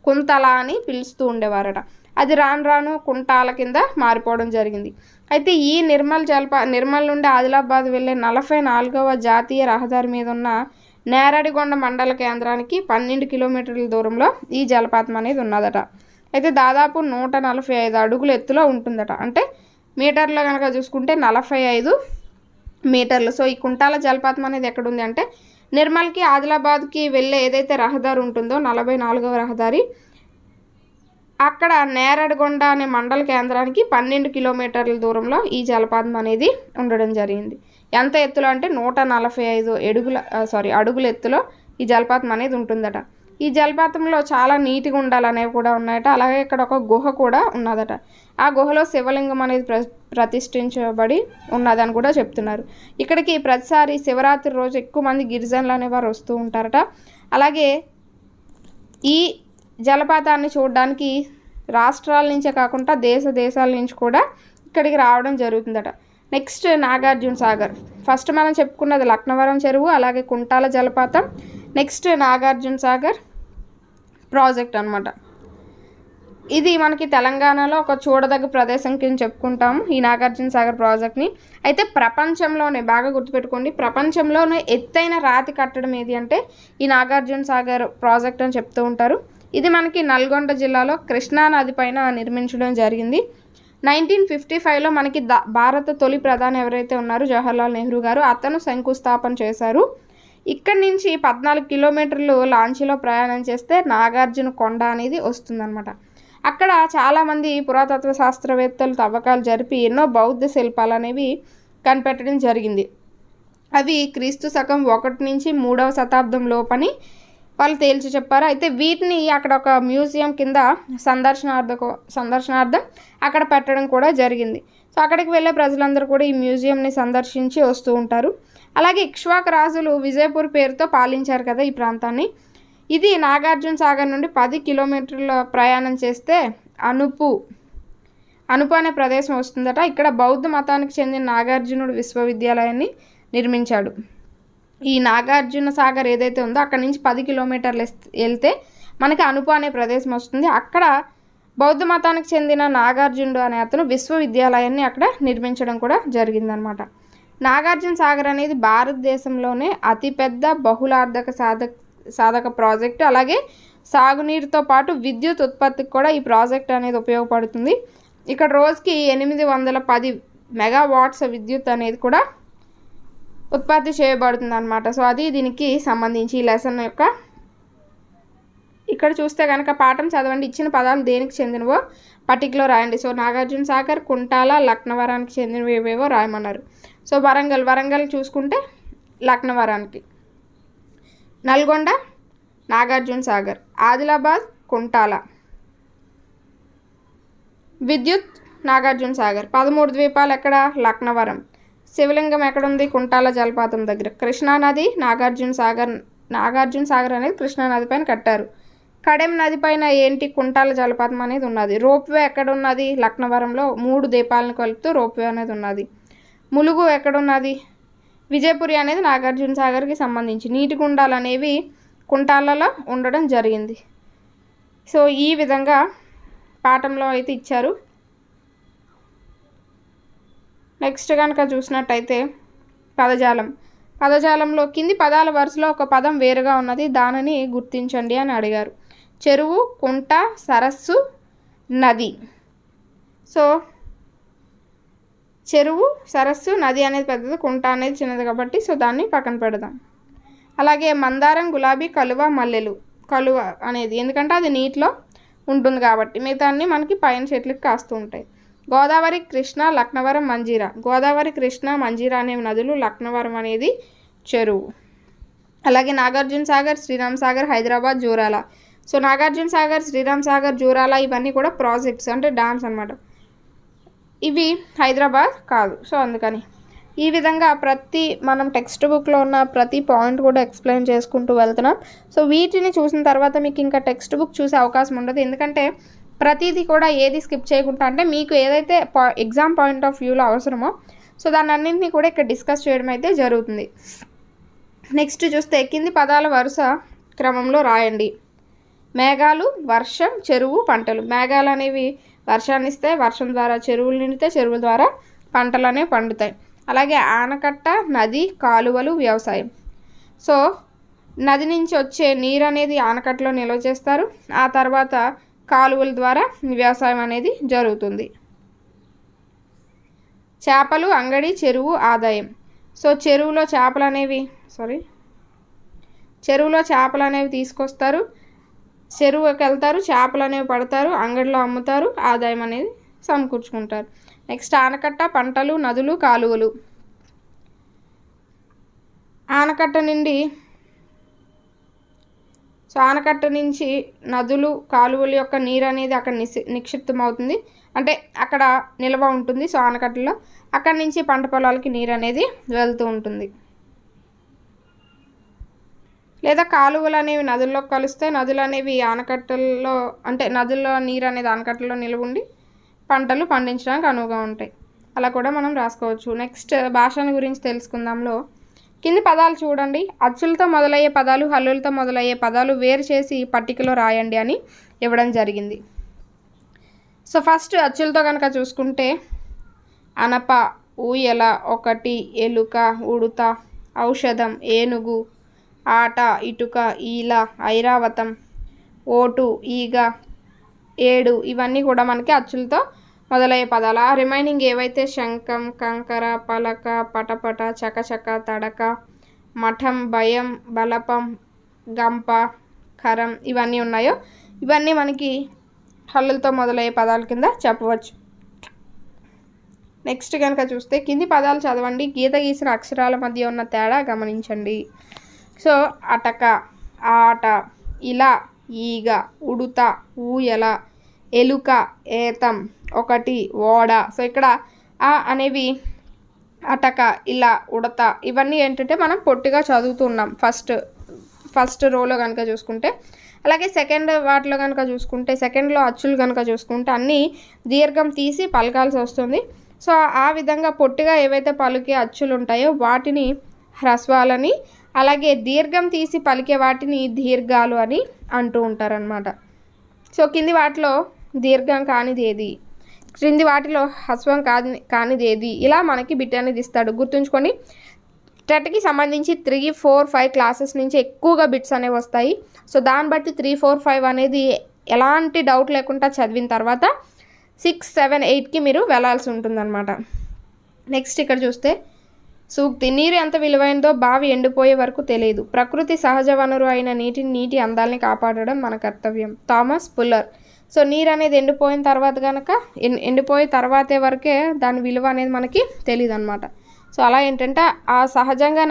A: కుంతల అని పిలుస్తూ ఉండేవారట. అది రాను కుంటాల కింద మారిపోవడం జరిగింది. అయితే ఈ నిర్మల్ నుండి ఆదిలాబాద్ వెళ్ళే 44వ జాతీయ రహదారి మీద ఉన్న నేరడిగొండ మండల కేంద్రానికి 12 కిలోమీటర్ల దూరంలో ఈ జలపాతం అనేది ఉన్నదట. అయితే దాదాపు 145 అడుగుల ఎత్తులో ఉంటుందట. అంటే మీటర్లో కనుక చూసుకుంటే 45 మీటర్లు. సో ఈ కుంటాల జలపాతం అనేది ఎక్కడుంది అంటే నిర్మల్కి ఆదిలాబాద్కి వెళ్ళే ఏదైతే రహదారి ఉంటుందో 44వ రహదారి, అక్కడ నేరడిగొండ అనే మండల కేంద్రానికి 12 కిలోమీటర్ల దూరంలో ఈ జలపాతం అనేది ఉండడం జరిగింది. ఎంత ఎత్తులో అంటే 145 అడుగుల ఎత్తులో ఈ జలపాతం అనేది ఉంటుందట. ఈ జలపాతంలో చాలా నీటి గుండాలు అనేవి కూడా ఉన్నాయట. అలాగే ఇక్కడ ఒక గుహ కూడా ఉన్నదట. ఆ గుహలో శివలింగం అనేది ప్రతిష్ఠించబడి ఉన్నదని కూడా చెప్తున్నారు. ఇక్కడికి ప్రతిసారి శివరాత్రి రోజు ఎక్కువ మంది గిరిజనులు అనేవారు వస్తూ ఉంటారట. అలాగే ఈ జలపాతాన్ని చూడడానికి రాష్ట్రాల నుంచే కాకుండా దేశాల నుంచి కూడా ఇక్కడికి రావడం జరుగుతుందట. నెక్స్ట్ నాగార్జున సాగర్. ఫస్ట్ మనం చెప్పుకున్నది లక్నవరం చెరువు, అలాగే కుంటాల జలపాతం. నెక్స్ట్ నాగార్జున సాగర్ ప్రాజెక్ట్ అనమాట. ఇది మనకి తెలంగాణలో ఒక చూడదగ్గ ప్రదేశం కింద చెప్పుకుంటాము ఈ నాగార్జున సాగర్ ప్రాజెక్ట్ని. అయితే ప్రపంచంలోనే బాగా గుర్తుపెట్టుకోండి, ప్రపంచంలోనే ఎత్తైన రాతి కట్టడం ఏది అంటే ఈ నాగార్జున సాగర్ ప్రాజెక్ట్ అని చెప్తూ ఉంటారు. ఇది మనకి నల్గొండ జిల్లాలో కృష్ణా నది పైన నిర్మించడం జరిగింది. 1955లో మనకి భారత తొలి ప్రధాని ఎవరైతే ఉన్నారో జవహర్లాల్ నెహ్రూ గారు, అతను శంకుస్థాపన చేశారు. ఇక్కడి నుంచి 14 కిలోమీటర్లు లాంచీలో ప్రయాణం చేస్తే నాగార్జున కొండ అనేది వస్తుందన్నమాట. అక్కడ చాలామంది పురాతత్వ శాస్త్రవేత్తలు తవ్వకాలు జరిపి ఎన్నో బౌద్ధ శిల్పాలు అనేవి కనిపెట్టడం జరిగింది. అవి క్రీస్తు శకం 1 నుంచి 3వ శతాబ్దం లోపని వాళ్ళు తేల్చి చెప్పారు. అయితే వీటిని అక్కడ ఒక మ్యూజియం కింద సందర్శనార్థం అక్కడ పెట్టడం కూడా జరిగింది. సో అక్కడికి వెళ్ళే ప్రజలందరూ కూడా ఈ మ్యూజియంని సందర్శించి వస్తూ ఉంటారు. అలాగే ఇక్ష్వాకు రాజులు విజయపూర్ పేరుతో పాలించారు కదా ఈ ప్రాంతాన్ని. ఇది నాగార్జున సాగర్ నుండి 10 కిలోమీటర్ల ప్రయాణం చేస్తే అనుపు అనే ప్రదేశం వస్తుందట. ఇక్కడ బౌద్ధ మతానికి చెందిన నాగార్జునుడు విశ్వవిద్యాలయాన్ని నిర్మించాడు. ఈ నాగార్జున సాగర్ ఏదైతే ఉందో అక్కడ నుంచి 10 కిలోమీటర్లు వెళ్తే మనకి అనుపు అనే ప్రదేశం వస్తుంది. అక్కడ బౌద్ధ మతానికి చెందిన నాగార్జునుడు అనే అతను విశ్వవిద్యాలయాన్ని అక్కడ నిర్మించడం కూడా జరిగిందనమాట. నాగార్జున సాగర్ అనేది భారతదేశంలోనే అతిపెద్ద బహుళార్థక సాధక ప్రాజెక్టు. అలాగే సాగునీరుతో పాటు విద్యుత్ ఉత్పత్తికి కూడా ఈ ప్రాజెక్ట్ అనేది ఉపయోగపడుతుంది. ఇక్కడ రోజుకి 810 మెగావాట్స్ విద్యుత్ అనేది కూడా ఉత్పత్తి చేయబడుతుంది అనమాట. సో అది దీనికి సంబంధించి ఈ లెసన్ యొక్క ఇక్కడ చూస్తే కనుక పాఠం చదవండి, ఇచ్చిన పదాలు దేనికి చెందినవో పర్టికులర్ రాయండి. సో నాగార్జున సాగర్, కుంటాల, లక్నవరానికి చెందినవి ఏవేవో రాయమన్నారు. సో వరంగల్ చూసుకుంటే లక్నవరానికి, నల్గొండ నాగార్జున సాగర్, ఆదిలాబాద్ కుంటాల, విద్యుత్ నాగార్జున సాగర్, 13 ద్వీపాలు ఎక్కడ లక్నవరం, శివలింగం ఎక్కడుంది కుంటాల జలపాతం దగ్గర, కృష్ణానది నాగార్జున సాగర్ అనేది కృష్ణానది పైన కట్టారు. కడెం నది పైన ఏంటి కుంటాల జలపాతం అనేది ఉన్నది. రోప్వే ఎక్కడ ఉన్నది లక్నవరంలో, 3 ద్వీపాలను కలుపుతూ రోప్వే అనేది ఉన్నది. ములుగు ఎక్కడున్నది, విజయపురి అనేది నాగార్జున సాగర్కి సంబంధించి. నీటి గుండాలు అనేవి కుంటాలలో ఉండడం జరిగింది. సో ఈ విధంగా పాఠంలో అయితే ఇచ్చారు. నెక్స్ట్ కనుక చూసినట్టయితే పదజాలంలో కింది పదాల వరుసలో ఒక పదం వేరుగా ఉన్నది, దానిని గుర్తించండి అని అడిగారు. చెరువు, కుంట, సరస్సు, నది. సో చెరువు, సరస్సు, నది అనేది పెద్దది, కుంట అనేది చిన్నది కాబట్టి సో దాన్ని పక్కన పెడదాం. అలాగే మందారం, గులాబీ, కలువ, మల్లెలు. కలువ అనేది ఎందుకంటే అది నీటిలో ఉంటుంది కాబట్టి, మిగతా అన్నీ మనకి పైన చెట్లకి కాస్తూ ఉంటాయి. గోదావరి, కృష్ణ, లక్నవరం, మంజీరా. గోదావరి, కృష్ణ, మంజీరా అనేవి నదులు, లక్నవరం అనేది చెరువు. అలాగే నాగార్జున సాగర్, శ్రీరామ్ సాగర్, హైదరాబాద్, జూరాల. సో నాగార్జున సాగర్, శ్రీరామ్ సాగర్, జూరాల ఇవన్నీ కూడా ప్రాజెక్ట్స్ అంటే డ్యామ్స్ అనమాట. ఇవి హైదరాబాద్ కాదు. సో అందుకని ఈ విధంగా మనం టెక్స్ట్ బుక్లో ఉన్న ప్రతి పాయింట్ కూడా ఎక్స్ప్లెయిన్ చేసుకుంటూ వెళ్తున్నాం. సో వీటిని చూసిన తర్వాత మీకు ఇంకా టెక్స్ట్ బుక్ చూసే అవకాశం ఉండదు, ఎందుకంటే ప్రతిదీ కూడా ఏది స్కిప్ చేయకుండా అంటే మీకు ఏదైతే ఎగ్జామ్ పాయింట్ ఆఫ్ వ్యూలో అవసరమో సో దాన్ని అన్నింటినీ కూడా ఇక్కడ డిస్కస్ చేయడం అయితే జరుగుతుంది. నెక్స్ట్ చూస్తే కింది పదాల వరుస క్రమంలో రాయండి. మేఘాలు, వర్షం, చెరువు, పంటలు. మేఘాలు అనేవి వర్షాన్ని ఇస్తాయి, వర్షం ద్వారా చెరువులు నిండితే చెరువుల ద్వారా పంటలు అనేవి పండుతాయి. అలాగే ఆనకట్ట, నది, కాలువలు, వ్యవసాయం. సో నది నుంచి వచ్చే నీరు అనేది ఆనకట్టలో నిల్వ చేస్తారు, ఆ తర్వాత కాలువల ద్వారా వ్యవసాయం అనేది జరుగుతుంది. చేపలు, అంగడి, చెరువు, ఆదాయం. సో చెరువులో చేపలు అనేవి తీసుకొస్తారు, చెరువుకి వెళ్తారు, చేపలు అనేవి పడతారు, అంగడిలో అమ్ముతారు, ఆదాయం అనేది సమకూర్చుకుంటారు. నెక్స్ట్ ఆనకట్ట, పంటలు, నదులు, కాలువలు. ఆనకట్ట నుండి ఆనకట్ట నుంచి నదులు, కాలువల యొక్క నీరు అనేది అక్కడ నిక్షిప్తం అవుతుంది, అంటే అక్కడ నిల్వ ఉంటుంది. సో ఆనకట్టలో అక్కడి నుంచి పంట పొలాలకి నీరు అనేది వెళ్తూ ఉంటుంది. లేదా కాలువలు అనేవి నదుల్లోకి కలుస్తే నదులు అనేవి ఆనకట్టల్లో, అంటే నదుల్లో నీరు అనేది ఆనకట్టలో నిల్వ ఉండి పంటలు పండించడానికి అనువుగా ఉంటాయి. అలా కూడా మనం రాసుకోవచ్చు. నెక్స్ట్ భాషను గురించి తెలుసుకుందాంలో కింది పదాలు చూడండి. అచ్చులతో మొదలయ్యే పదాలు, హల్లులతో మొదలయ్యే పదాలు వేరు చేసి పట్టికలో రాయండి అని ఇవ్వడం జరిగింది. సో ఫస్ట్ అచ్చులతో కనుక చూసుకుంటే అనప, ఊయల, ఒకటి, ఎలుక, ఉడుత, ఔషధం, ఏనుగు, ఆట, ఇటుక, ఈల, ఐరావతం, ఓటు, ఈగ, ఏడు, ఇవన్నీ కూడా మనకి అచ్చులతో మొదలయ్యే పదాలు. ఆ రిమైనింగ్ ఏవైతే శంఖం, కంకర, పలక, పటపట, చకచక, తడక, మఠం, భయం, బలపం, గంప, కరం ఇవన్నీ ఉన్నాయో ఇవన్నీ మనకి హల్లులతో మొదలయ్యే పదాల కింద చెప్పవచ్చు. నెక్స్ట్ కనుక చూస్తే కింది పదాలు చదవండి, గీత గీసిన అక్షరాల మధ్య ఉన్న తేడా గమనించండి. సో అటక, ఆట, ఇలా, ఈగ, ఉడుత, ఊయల, ఎలుక, ఏతం, ఒకటి, ఓడ. సో ఇక్కడ ఆ అనేవి అటక, ఇలా, ఉడత ఇవన్నీ ఏంటంటే మనం పొట్టిగా చదువుతున్నాం ఫస్ట్ రోలో కనుక చూసుకుంటే. అలాగే సెకండ్ వాటిలో కనుక చూసుకుంటే, సెకండ్లో అచ్చులు కనుక చూసుకుంటే అన్నీ దీర్ఘం తీసి పలకాల్సి వస్తుంది. సో ఆ విధంగా పొట్టిగా ఏవైతే పలికే అచ్చులు ఉంటాయో వాటిని హ్రస్వాలని, అలాగే దీర్ఘం తీసి పలికే వాటిని దీర్ఘాలు అని అంటూ ఉంటారనమాట. సో కింది వాటిలో దీర్ఘం కానిది ఏది, క్రింది వాటిలో హ్రస్వం కానిది ఏది, ఇలా మనకి బిట్ అనేది ఇస్తాడు. గుర్తుంచుకొని టెట్కి సంబంధించి 3, 4, 5 క్లాసెస్ నుంచి ఎక్కువగా బిట్స్ అనేవి వస్తాయి. సో దాన్ని బట్టి 3, 4, 5 అనేది ఎలాంటి డౌట్ లేకుండా చదివిన తర్వాత 6, 7, 8కి మీరు వెళ్ళాల్సి ఉంటుందన్నమాట. నెక్స్ట్ ఇక్కడ చూస్తే సూక్తి, నీరు ఎంత విలువైనదో బావి ఎండిపోయే వరకు తెలియదు. ప్రకృతి సహజ వనరు అయిన నీటి అందాలని కాపాడడం మన కర్తవ్యం. Thomas puller. సో నీరు అనేది ఎండిపోయే తర్వాతే వరకే దాని విలువ అనేది మనకి తెలియదు అనమాట. సో అలా ఏంటంటే ఆ సహజంగా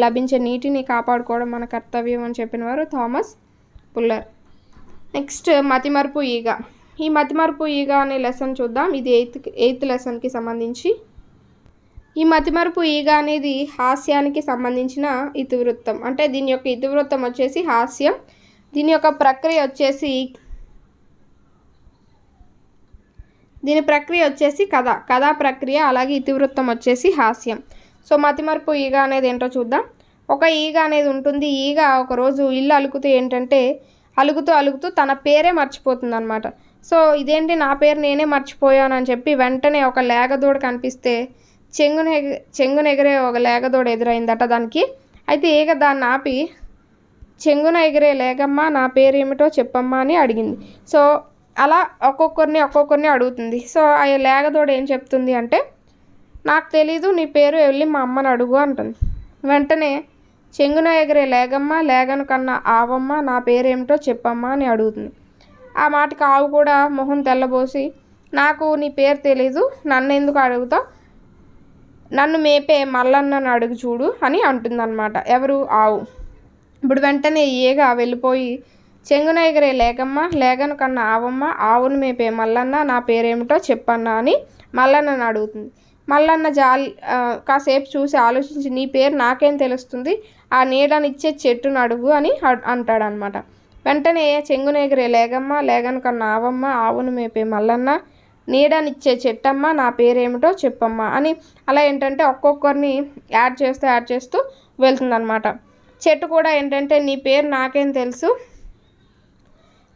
A: లభించే నీటిని కాపాడుకోవడం మన కర్తవ్యం అని చెప్పిన వారు థామస్ పుల్లర్. నెక్స్ట్ మతిమరుపు ఈగ. ఈ మతిమరుపు ఈగ అనే లెసన్ చూద్దాం. ఇది ఎయిత్ లెసన్కి సంబంధించి. ఈ మతిమరుపు ఈగ అనేది హాస్యానికి సంబంధించిన ఇతివృత్తం, అంటే దీని యొక్క ఇతివృత్తం వచ్చేసి హాస్యం, దీని యొక్క ప్రక్రియ వచ్చేసి కథా ప్రక్రియ, అలాగే ఇతివృత్తం వచ్చేసి హాస్యం. సో మతిమరుపు ఈగ అనేది ఏంటో చూద్దాం. ఒక ఈగ అనేది ఉంటుంది. ఈగ ఒకరోజు ఇల్లు అలుకుతూ తన పేరే మర్చిపోతుంది అనమాట. సో ఇదేంటి నా పేరు నేనే మర్చిపోయానని చెప్పి వెంటనే ఒక లేగదూడ కనిపిస్తే చెంగున ఎగిరే ఒక లేగదూడ ఎదురైందట దానికి. అయితే ఈగ దాన్ని ఆపి, చెంగున ఎగిరే లేగమ్మ నా పేరు ఏమిటో చెప్పమ్మా అని అడిగింది. సో అలా ఒక్కొక్కరిని అడుగుతుంది. సో ఆ లేగదూడ ఏం చెప్తుంది అంటే, నాకు తెలీదు, నీ పేరు వెళ్ళి మా అమ్మని అడుగు అంటుంది. వెంటనే చెంగున ఎగిరే లేగమ్మ, లేగను కన్నా ఆవమ్మ నా పేరేమిటో చెప్పమ్మా అని అడుగుతుంది. ఆ మాటకి ఆవు కూడా మొహం తెల్లబోసి, నాకు నీ పేరు తెలీదు, నన్ను ఎందుకు అడుగుతావు, నన్ను మేపే మల్లన్నను అడుగు చూడు అని అంటుందన్నమాట. ఎవరు? ఆవు. ఇప్పుడు వెంటనే ఈగ వెళ్ళిపోయి, చెంగున ఎగిరే లేగమ్మ, లేగను కన్నా ఆవమ్మ, ఆవును మేపే మల్లన్న నా పేరేమిటో చెప్పన్నా అని మల్లన్నను అడుగుతుంది. మల్లన్న కాసేపు చూసి ఆలోచించి, నీ పేరు నాకేం తెలుస్తుంది, ఆ నీడనిచ్చే చెట్టును అడుగు అని అంటాడనమాట. వెంటనే చెంగున ఎగిరే లేగమ్మ, లేగను కన్నా ఆవమ్మ, ఆవును మేపే మల్లన్న, నీడనిచ్చే చెట్టమ్మ నా పేరేమిటో చెప్పమ్మా అని అలా ఏంటంటే ఒక్కొక్కరిని యాడ్ చేస్తూ వెళ్తుందనమాట. చెట్టు కూడా ఏంటంటే, నీ పేరు నాకేం తెలుసు,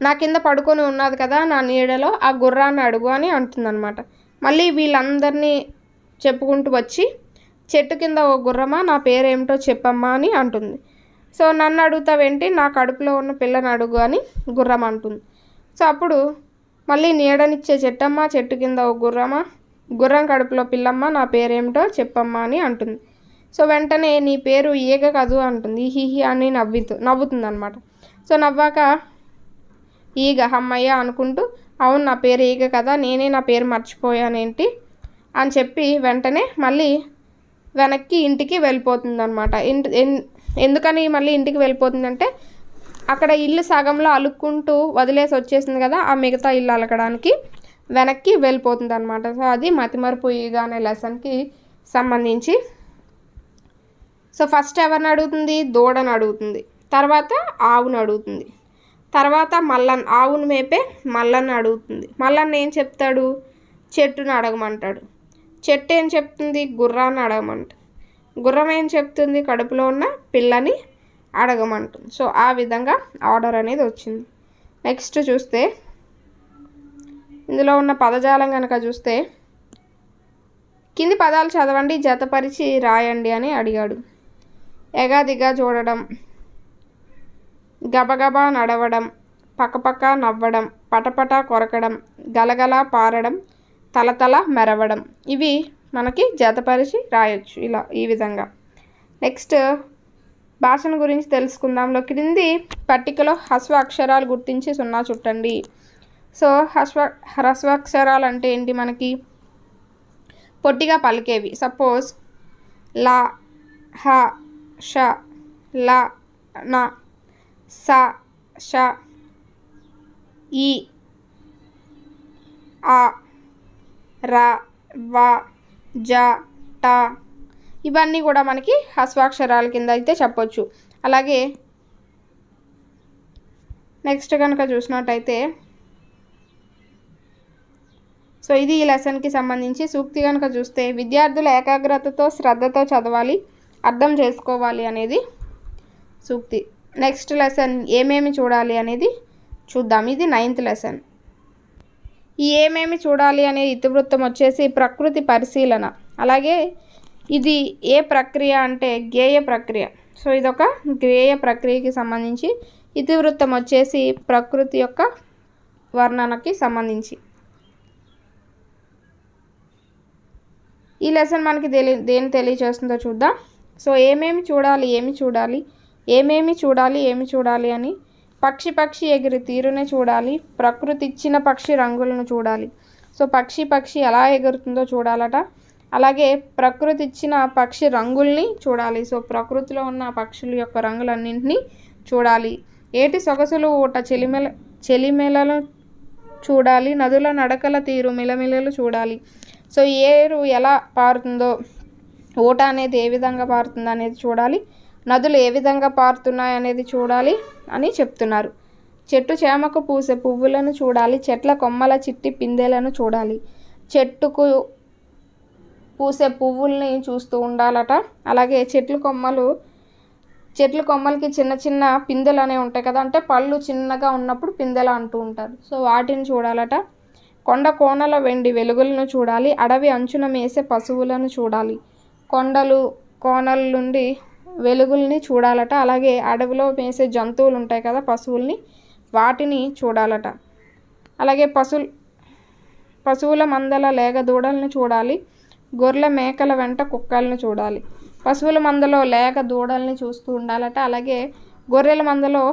A: నా కింద పడుకొని ఉన్నది కదా నా నీడలో, ఆ గుర్రాన్ని అడుగు అని అంటుందన్నమాట. మళ్ళీ వీళ్ళందరినీ చెప్పుకుంటూ వచ్చి, చెట్టు కింద ఓ గుర్రమా నా పేరేమిటో చెప్పమ్మా అని అంటుంది. సో నన్ను అడుగుతావేంటి, నా కడుపులో ఉన్న పిల్లని అడుగు అని గుర్రం అంటుంది. సో అప్పుడు మళ్ళీ నీడనిచ్చే చెట్టమ్మ, చెట్టు కింద ఓ గుర్రమా, గుర్రం కడుపులో పిల్లమ్మ నా పేరేమిటో చెప్పమ్మా అని అంటుంది. సో వెంటనే నీ పేరు ఈగ కదూ అంటుంది. హిహి అని నవ్వుతుంది అనమాట. సో నవ్వాక ఈగ హమ్మయ్య అనుకుంటూ, అవును నా పేరు ఈగ కదా, నేనే నా పేరు మర్చిపోయానేంటి అని చెప్పి వెంటనే మళ్ళీ వెనక్కి ఇంటికి వెళ్ళిపోతుంది అనమాట. ఎందుకని మళ్ళీ ఇంటికి వెళ్ళిపోతుందంటే అక్కడ ఇల్లు సగంలో అలుక్కుంటూ వదిలేసి వచ్చేసింది కదా, ఆ మిగతా ఇల్లు అలకడానికి వెనక్కి వెళ్ళిపోతుంది అనమాట. సో అది మతిమరుపు ఈగ అనే లెసన్కి సంబంధించి. సో ఫస్ట్ ఎవరిని అడుగుతుంది? దూడను అడుగుతుంది. తర్వాత ఆవును అడుగుతుంది. తర్వాత ఆవును మేపే మల్లన్న అడుగుతుంది. మల్లన్న ఏం చెప్తాడు? చెట్టును అడగమంటాడు. చెట్టు ఏం చెప్తుంది? గుర్రాన్ని అడగమంటాడు. గుర్రం ఏం చెప్తుంది? కడుపులో ఉన్న పిల్లని అడగమంటుంది. సో ఆ విధంగా ఆర్డర్ అనేది వచ్చింది. నెక్స్ట్ చూస్తే ఇందులో ఉన్న పదజాలం కనుక చూస్తే, కింది పదాలు చదవండి, జతపరిచి రాయండి అని అడిగాడు. ఎగాదిగా చూడడం, గబగబా నడవడం, పక్కపక్క నవ్వడం, పటపట కొరకడం, గలగల పారడం, తలతల మెరవడం. ఇవి మనకి జతపరిచి రాయొచ్చు ఇలా ఈ విధంగా. నెక్స్ట్ భాషను గురించి తెలుసుకుందాంలో. క్రింది పట్టికలో హ్రస్వ అక్షరాలు గుర్తించి 0 చుట్టండి. సో హ్రస్వ అక్షరాలు అంటే ఏంటి? మనకి పొట్టిగా పలికేవి. సపోజ్ లా, హ, ష, ల, న, స, ష, ఈ, ఆ, ర, వ, జ, ట. ఇవన్నీ కూడా మనకి హ్రస్వాక్షరాల కింద అయితే చెప్పొచ్చు. అలాగే నెక్స్ట్ కనుక చూసినట్టయితే, సో ఇది ఈ లెసన్కి సంబంధించి. సూక్తి కనుక చూస్తే, విద్యార్థులు ఏకాగ్రతతో శ్రద్ధతో చదవాలి, అర్థం చేసుకోవాలి అనేది సూక్తి. నెక్స్ట్ లెసన్ ఏమేమి చూడాలి అనేది చూద్దాం. ఇది 9th లెసన్. ఈ ఏమేమి చూడాలి అనే ఇతివృత్తం వచ్చేసి ప్రకృతి పరిశీలన. అలాగే ఇది ఏ ప్రక్రియ అంటే గేయ ప్రక్రియ. సో ఇదొక గేయ ప్రక్రియకి సంబంధించి. ఇతివృత్తం వచ్చేసి ప్రకృతి యొక్క వర్ణనకి సంబంధించి. ఈ లెసన్ మనకి దేని తెలియచేస్తుందో చూద్దాం. సో ఏమేమి చూడాలి, ఏమేమి చూడాలి అని, పక్షి ఎగిరి తీరునే చూడాలి, ప్రకృతి ఇచ్చిన పక్షి రంగులను చూడాలి. సో పక్షి ఎలా ఎగురుతుందో చూడాలట. అలాగే ప్రకృతి ఇచ్చిన పక్షి రంగుల్ని చూడాలి. సో ప్రకృతిలో ఉన్న పక్షుల యొక్క రంగులన్నింటినీ చూడాలి. ఏటి సొగసులు ఊట చెలిమెలను చూడాలి, నదుల నడకల తీరు మిలమిలలు చూడాలి. సో ఏరు ఎలా పారుతుందో, ఊట అనేది ఏ విధంగా పారుతుందో అనేది చూడాలి, నదులు ఏ విధంగా పారుతున్నాయి అనేది చూడాలి అని చెప్తున్నారు. చెట్టు చేమకు పూసే పువ్వులను చూడాలి, చెట్ల కొమ్మల చిట్టి పిందెలను చూడాలి, చెట్టుకు పూసే పువ్వుల్ని చూస్తూ ఉండాలట. అలాగే చెట్ల కొమ్మలకి చిన్న చిన్న పిందెలు అనేవి ఉంటాయి కదా, అంటే పళ్ళు చిన్నగా ఉన్నప్పుడు పిందెలు అంటూ ఉంటారు. సో వాటిని చూడాలట. కొండ కోనల వెండి వెలుగులను చూడాలి, అడవి అంచున మేసే పశువులను చూడాలి, కొండలు కోనల నుండి వెలుగుల్ని చూడాలట. అలాగే అడవిలో మేసే జంతువులు ఉంటాయి కదా, పశువుల్ని, వాటిని చూడాలట. అలాగే పశువుల మందల లేగ దూడలను చూడాలి, గొర్రెల మేకల వెంట కుక్కలను చూడాలి. పశువుల మందలో లేగ దూడల్ని చూస్తూ ఉండాలట. అలాగే గొర్రెల మందలో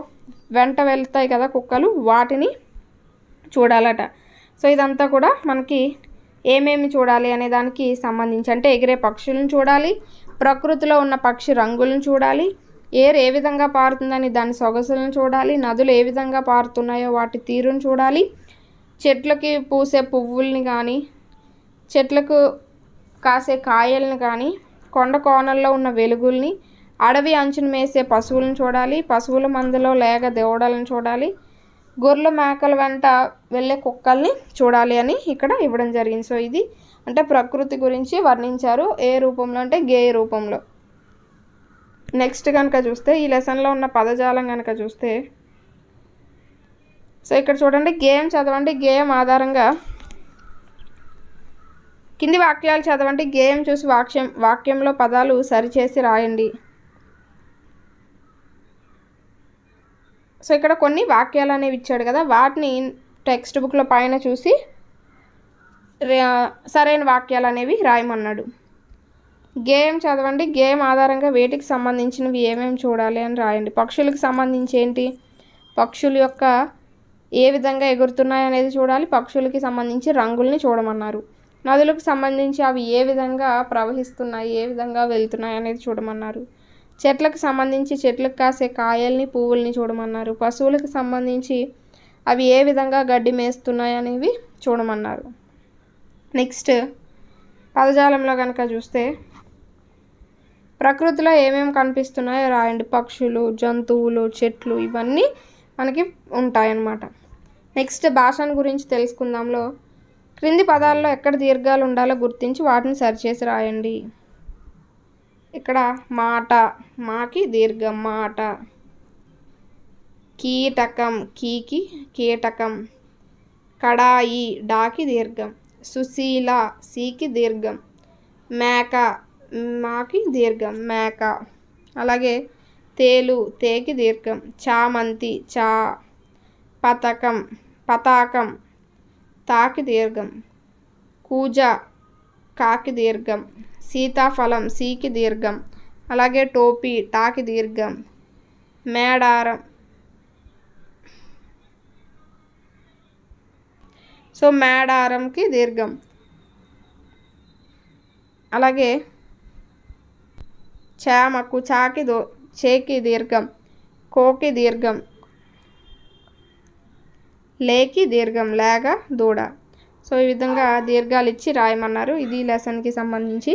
A: వెంట వెళ్తాయి కదా కుక్కలు, వాటిని చూడాలట. సో ఇదంతా కూడా మనకి ఏమేమి చూడాలి అనే దానికి సంబంధించి. అంటే ఎగిరే పక్షులను చూడాలి, ప్రకృతిలో ఉన్న పక్షి రంగులను చూడాలి, ఏరు ఏ విధంగా పారుతుందని దాని సొగసులను చూడాలి, నదులు ఏ విధంగా పారుతున్నాయో వాటి తీరును చూడాలి, చెట్లకి పూసే పువ్వుల్ని కానీ, చెట్లకు కాసే కాయలను కానీ, కొండ కోనల్లో ఉన్న వెలుగుల్ని, అడవి అంచును మేసే పశువులను చూడాలి, పశువుల మందలో లేగ దూడలను చూడాలి, గొర్రెల మేకల వెంట వెళ్ళే కుక్కల్ని చూడాలి అని ఇక్కడ ఇవ్వడం జరిగింది. సో ఇది అంటే ప్రకృతి గురించి వర్ణించారు. ఏ రూపంలో అంటే గేయ రూపంలో. నెక్స్ట్ కనుక చూస్తే ఈ లెసన్లో ఉన్న పదజాలం కనుక చూస్తే, సో ఇక్కడ చూడండి, గేయం చదవండి, గేయం ఆధారంగా కింది వాక్యాలు చదవండి, గేయం చూసి వాక్యంలో పదాలు సరిచేసి రాయండి. సో ఇక్కడ కొన్ని వాక్యాలు అనేవి ఇచ్చాడు కదా, వాటిని టెక్స్ట్ బుక్లో పైన చూసి సరైన వాక్యాలు అనేవి రాయమన్నాడు. గేయం చదవండి, గేయం ఆధారంగా వేటికి సంబంధించినవి ఏమేమి చూడాలి అని రాయండి. పక్షులకు సంబంధించి ఏంటి? పక్షుల యొక్క ఏ విధంగా ఎగురుతున్నాయి అనేది చూడాలి. పక్షులకి సంబంధించి రంగుల్ని చూడమన్నారు. నదులకు సంబంధించి అవి ఏ విధంగా ప్రవహిస్తున్నాయి, ఏ విధంగా వెళ్తున్నాయి అనేది చూడమన్నారు. చెట్లకు సంబంధించి చెట్లకు కాసే కాయల్ని, పువ్వుల్ని చూడమన్నారు. పశువులకు సంబంధించి అవి ఏ విధంగా గడ్డి మేస్తున్నాయి అనేవి చూడమన్నారు. నెక్స్ట్ పదజాలంలో కనుక చూస్తే ప్రకృతిలో ఏమేమి కనిపిస్తున్నాయో రాయండి. పక్షులు, జంతువులు, చెట్లు ఇవన్నీ మనకి ఉంటాయన్నమాట. నెక్స్ట్ భాషను గురించి తెలుసుకుందాంలో క్రింది పదాల్లో ఎక్కడ దీర్ఘాలు ఉండాలో గుర్తించి వాటిని సరిచేసి రాయండి. ఇక్కడ మాట, మాకి దీర్ఘం మాట. కీటకం, కీకి కీటకం. కడాయి, డాకి దీర్ఘం. సుశీల, సీకి దీర్ఘం. మేక, మాకి దీర్ఘం మేక. అలాగే తేలు, తేకి దీర్ఘం. చామంతి, చా. పతకం, పతాకం, తాకి దీర్ఘం. కూజ, కాకి దీర్ఘం. సీతాఫలం, సీకి దీర్ఘం. అలాగే టోపీ, టాకి దీర్ఘం. మేడారం, సో మేడారంకి దీర్ఘం. అలాగే చేమకు, చాకి చేకి దీర్ఘం. కోకి దీర్ఘం. లేకి దీర్ఘం, లేక దూడ. సో ఈ విధంగా దీర్ఘాలు ఇచ్చి రాయమన్నారు. ఇది లెసన్కి సంబంధించి.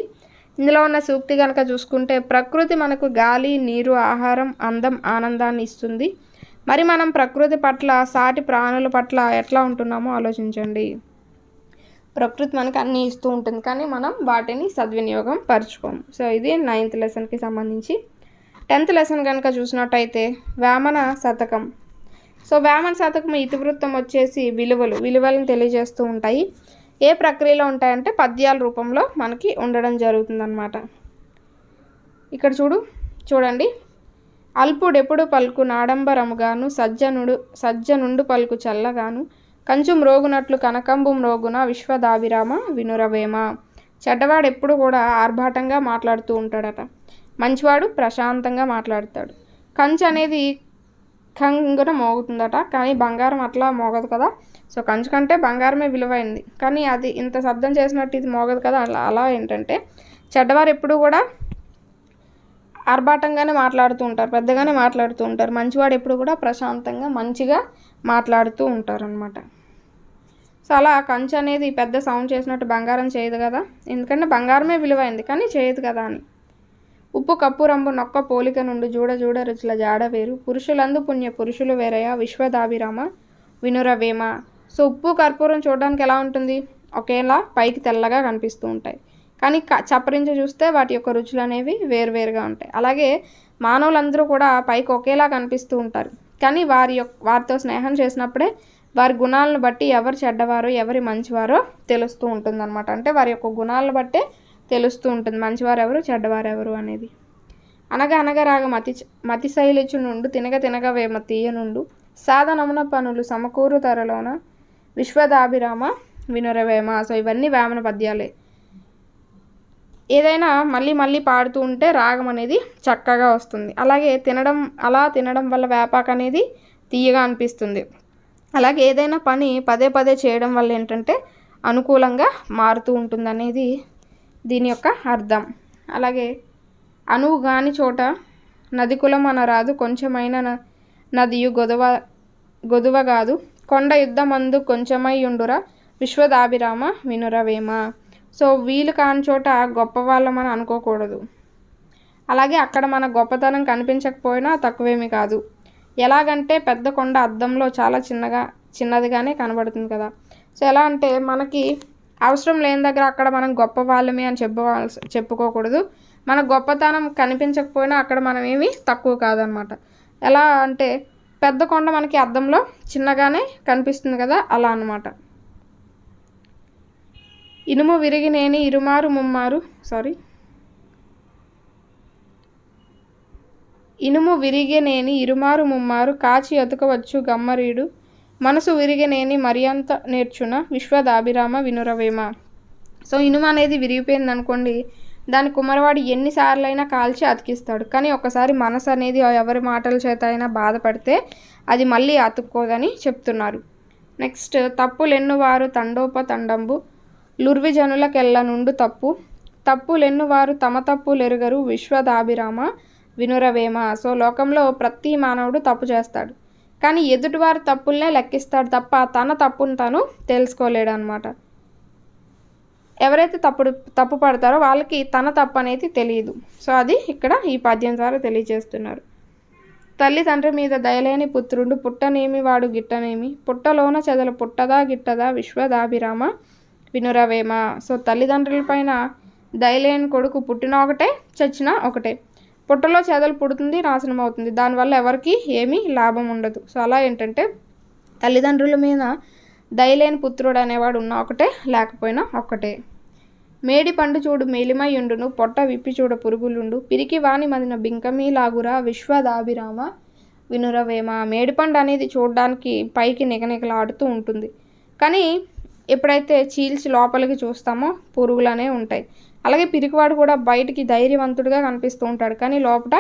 A: ఇందులో ఉన్న సూక్తి కనుక చూసుకుంటే ప్రకృతి మనకు గాలి, నీరు, ఆహారం, అందం, ఆనందాన్ని ఇస్తుంది. మరి మనం ప్రకృతి పట్ల, సాటి ప్రాణుల పట్ల ఎట్లా ఉంటున్నామో ఆలోచించండి. ప్రకృతి మనకు అన్నీ ఇస్తూ ఉంటుంది, కానీ మనం వాటిని సద్వినియోగం పరుచుకోము. సో ఇది 9th లెసన్కి సంబంధించి. 10th లెసన్ కనుక చూసినట్టయితే వేమన శతకం. సో వేమన శతకం ఇతివృత్తం వచ్చేసి విలువలను తెలియజేస్తూ ఉంటాయి. ఏ ప్రక్రియలో ఉంటాయంటే పద్యాల రూపంలో మనకి ఉండడం జరుగుతుందన్నమాట. ఇక్కడ చూడండి. అల్పుడెప్పుడు పలుకు నాడంబరముగాను, సజ్జనుండు పలుకు చల్లగాను, కంచు మ్రోగునట్లు కనకంబు మ్రోగున విశ్వదాభిరామ వినురవేమ. చెడ్డవాడు ఎప్పుడు కూడా ఆర్భాటంగా మాట్లాడుతూ ఉంటాడట, మంచివాడు ప్రశాంతంగా మాట్లాడతాడు. కంచు అనేది కంగున మోగుతుందట, కానీ బంగారం అట్లా మోగదు కదా. సో కంచు కంటే బంగారమే విలువైంది, కానీ అది ఇంత శబ్దం చేసినట్టు ఇది మోగదు కదా. అలా ఏంటంటే చెడ్డవారు ఎప్పుడు కూడా ఆర్భాటంగానే మాట్లాడుతూ ఉంటారు, పెద్దగానే మాట్లాడుతూ ఉంటారు. మంచివాడు ఎప్పుడు కూడా ప్రశాంతంగా మంచిగా మాట్లాడుతూ ఉంటారు అనమాట. సో అలా కంచు అనేది పెద్ద సౌండ్ చేసినట్టు బంగారం చేయదు కదా, ఎందుకంటే బంగారమే విలువైంది కానీ చేయదు కదా అని. ఉప్పు కప్పు రంబు నొక్క పోలిక నుండి జూడ రుచుల జాడ వేరు, పురుషులందు పుణ్య పురుషులు వేరయ విశ్వదాభిరామ వినురవేమ. సో ఉప్పు కర్పూరం చూడడానికి ఎలా ఉంటుంది, ఒకేలా పైకి తెల్లగా కనిపిస్తూ ఉంటాయి, కానీ చప్పరించి చూస్తే వాటి యొక్క రుచులు అనేవి వేరువేరుగా ఉంటాయి. అలాగే మానవులందరూ కూడా పైకి ఒకేలా కనిపిస్తూ ఉంటారు, కానీ వారితో స్నేహం చేసినప్పుడే వారి గుణాలను బట్టి ఎవరు చెడ్డవారో ఎవరి మంచివారో తెలుస్తూ ఉంటుందన్నమాట. అంటే వారి యొక్క గుణాలను బట్టే తెలుస్తూ ఉంటుంది మంచివారు ఎవరు, చెడ్డవారు ఎవరు అనేది. అనగా రాగ మతి శైలిచు నుండు తినగ వేమ తీయ నుండు సాధనమున పనులు సమకూరు తరలోన విశ్వదాభిరామ వినురవేమ. సో ఇవన్నీ వేమన పద్యాలే. ఏదైనా మళ్ళీ పాడుతూ ఉంటే రాగం అనేది చక్కగా వస్తుంది. అలాగే తినడం వల్ల వేపాకు అనేది తీయగా అనిపిస్తుంది. అలాగే ఏదైనా పని పదే చేయడం వల్ల ఏంటంటే అనుకూలంగా మారుతూ ఉంటుంది అనేది దీని యొక్క అర్థం. అలాగే అనువు గాని చోట నది కులం అనరాదు, కొంచెమైన నదియు గొదువ కాదు, కొండ యుద్ధమందు కొంచెమై ఉండురా విశ్వదాభిరామ వినురవేమ. సో వీలు కాని చోట గొప్ప వాళ్ళమని అనుకోకూడదు. అలాగే అక్కడ మన గొప్పతనం కనిపించకపోయినా తక్కువేమీ కాదు. ఎలాగంటే పెద్ద కొండ అద్దంలో చాలా చిన్నదిగానే కనబడుతుంది కదా. సో ఎలా అంటే మనకి అవసరం లేని దగ్గర అక్కడ మనం గొప్ప వాళ్ళమే అని చెప్పుకోకూడదు. మన గొప్పతనం కనిపించకపోయినా అక్కడ మనం ఏమీ తక్కువ కాదనమాట. ఎలా అంటే పెద్ద కొండ మనకి అద్దంలో చిన్నగానే కనిపిస్తుంది కదా, అలా అన్నమాట. ఇనుము విరిగినేని ఇరుమారు ముమ్మారు కాచి ఎతుకవచ్చు గమ్మరీడు, మనసు విరిగినేని మరియంత నేర్చున విశ్వదాభిరామ వినురవేమ. సో ఇనుము అనేది విరిగిపోయింది అనుకోండి, దాని కుమ్మరివాడు ఎన్నిసార్లైనా కాల్చి అతికిస్తాడు, కానీ ఒకసారి మనసు అనేది ఎవరి మాటల చేత అయినా బాధపడితే అది మళ్ళీ అతుక్కోదని చెప్తున్నారు. నెక్స్ట్, తప్పులెన్నువారు తండోపతండంబు లుర్విజనులకెల్ల నుండు తప్పులెన్నువారు తమ తప్పులెరుగరు విశ్వదాభిరామ వినురవేమ. సో లోకంలో ప్రతి మానవుడు తప్పు చేస్తాడు, కానీ ఎదుటివారి తప్పులనే లెక్కిస్తాడు తప్ప తన తప్పును తను తెలుసుకోలేడు అనమాట. ఎవరైతే తప్పు పడతారో వాళ్ళకి తన తప్పు అనేది తెలియదు. సో అది ఇక్కడ ఈ పద్యం ద్వారా తెలియజేస్తున్నారు. తల్లి తండ్రి మీద దయలేని పుత్రుడు పుట్టనేమి వాడు గిట్టనేమి పుట్టలోన చెదలు పుట్టదా గిట్టదా విశ్వదాభిరామ వినురవేమ. సో తల్లిదండ్రుల పైన దయలేని కొడుకు పుట్టిన ఒకటే, చచ్చినా ఒకటే. పుట్టలో చెదలు పుడుతుంది, నాశనం అవుతుంది, దానివల్ల ఎవరికి ఏమీ లాభం ఉండదు. సో అలా ఏంటంటే తల్లిదండ్రుల మీద దయలేని పుత్రుడు అనేవాడు ఉన్న ఒకటే, లేకపోయినా ఒక్కటే. మేడి పండు చూడు మేలిమయుండును పొట్ట విప్పి చూడ పురుగులుండు పిరికి వాణి మదిన బింకమీ లాగురా విశ్వదాభిరామ వినురవేమ. మేడిపండు అనేది చూడడానికి పైకి నిగనిగలాడుతూ ఉంటుంది, కానీ ఎప్పుడైతే చీల్చి లోపలికి చూస్తామో పురుగులనే ఉంటాయి. అలాగే పిరికివాడు కూడా బయటికి ధైర్యవంతుడిగా కనిపిస్తూ ఉంటాడు, కానీ లోపల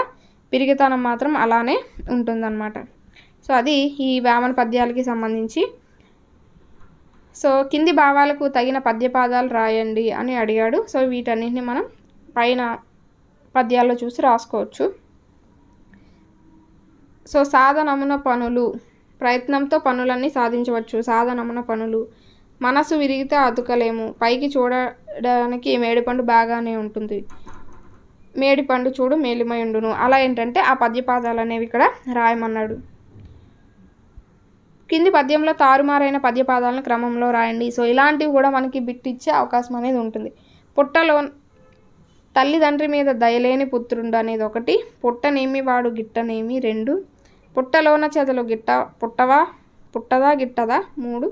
A: పిరికితనం మాత్రం అలానే ఉంటుందన్నమాట. సో అది ఈ వేమన పద్యాలకి సంబంధించి. సో కింది భావాలకు తగిన పద్యపాదాలు రాయండి అని అడిగాడు. సో వీటన్నిటిని మనం పైన పద్యాల్లో చూసి రాసుకోవచ్చు. సో సాధనమున పనులు, ప్రయత్నంతో పనులన్నీ సాధించవచ్చు. సాధనమున పనులు, మనసు విరిగితే అతుకలేము, పైకి చూడడానికి మేడిపండు బాగానే ఉంటుంది, మేడిపండు చూడు మేలిమయుండును. అలా ఏంటంటే ఆ పద్యపాదాలు అనేవి ఇక్కడ రాయమన్నాడు. కింది పద్యంలో తారుమారైన పద్యపాదాలను క్రమంలో రాయండి. సో ఇలాంటివి కూడా మనకి బిట్ ఇచ్చే అవకాశం అనేది ఉంటుంది. పుట్టలో తల్లిదండ్రి మీద దయలేని పుత్రుడు అనేది ఒకటి, పుట్టనేమి వాడు గిట్టనేమి రెండు, పుట్టలోన చెదలు పుట్టదా గిట్టదా మూడు,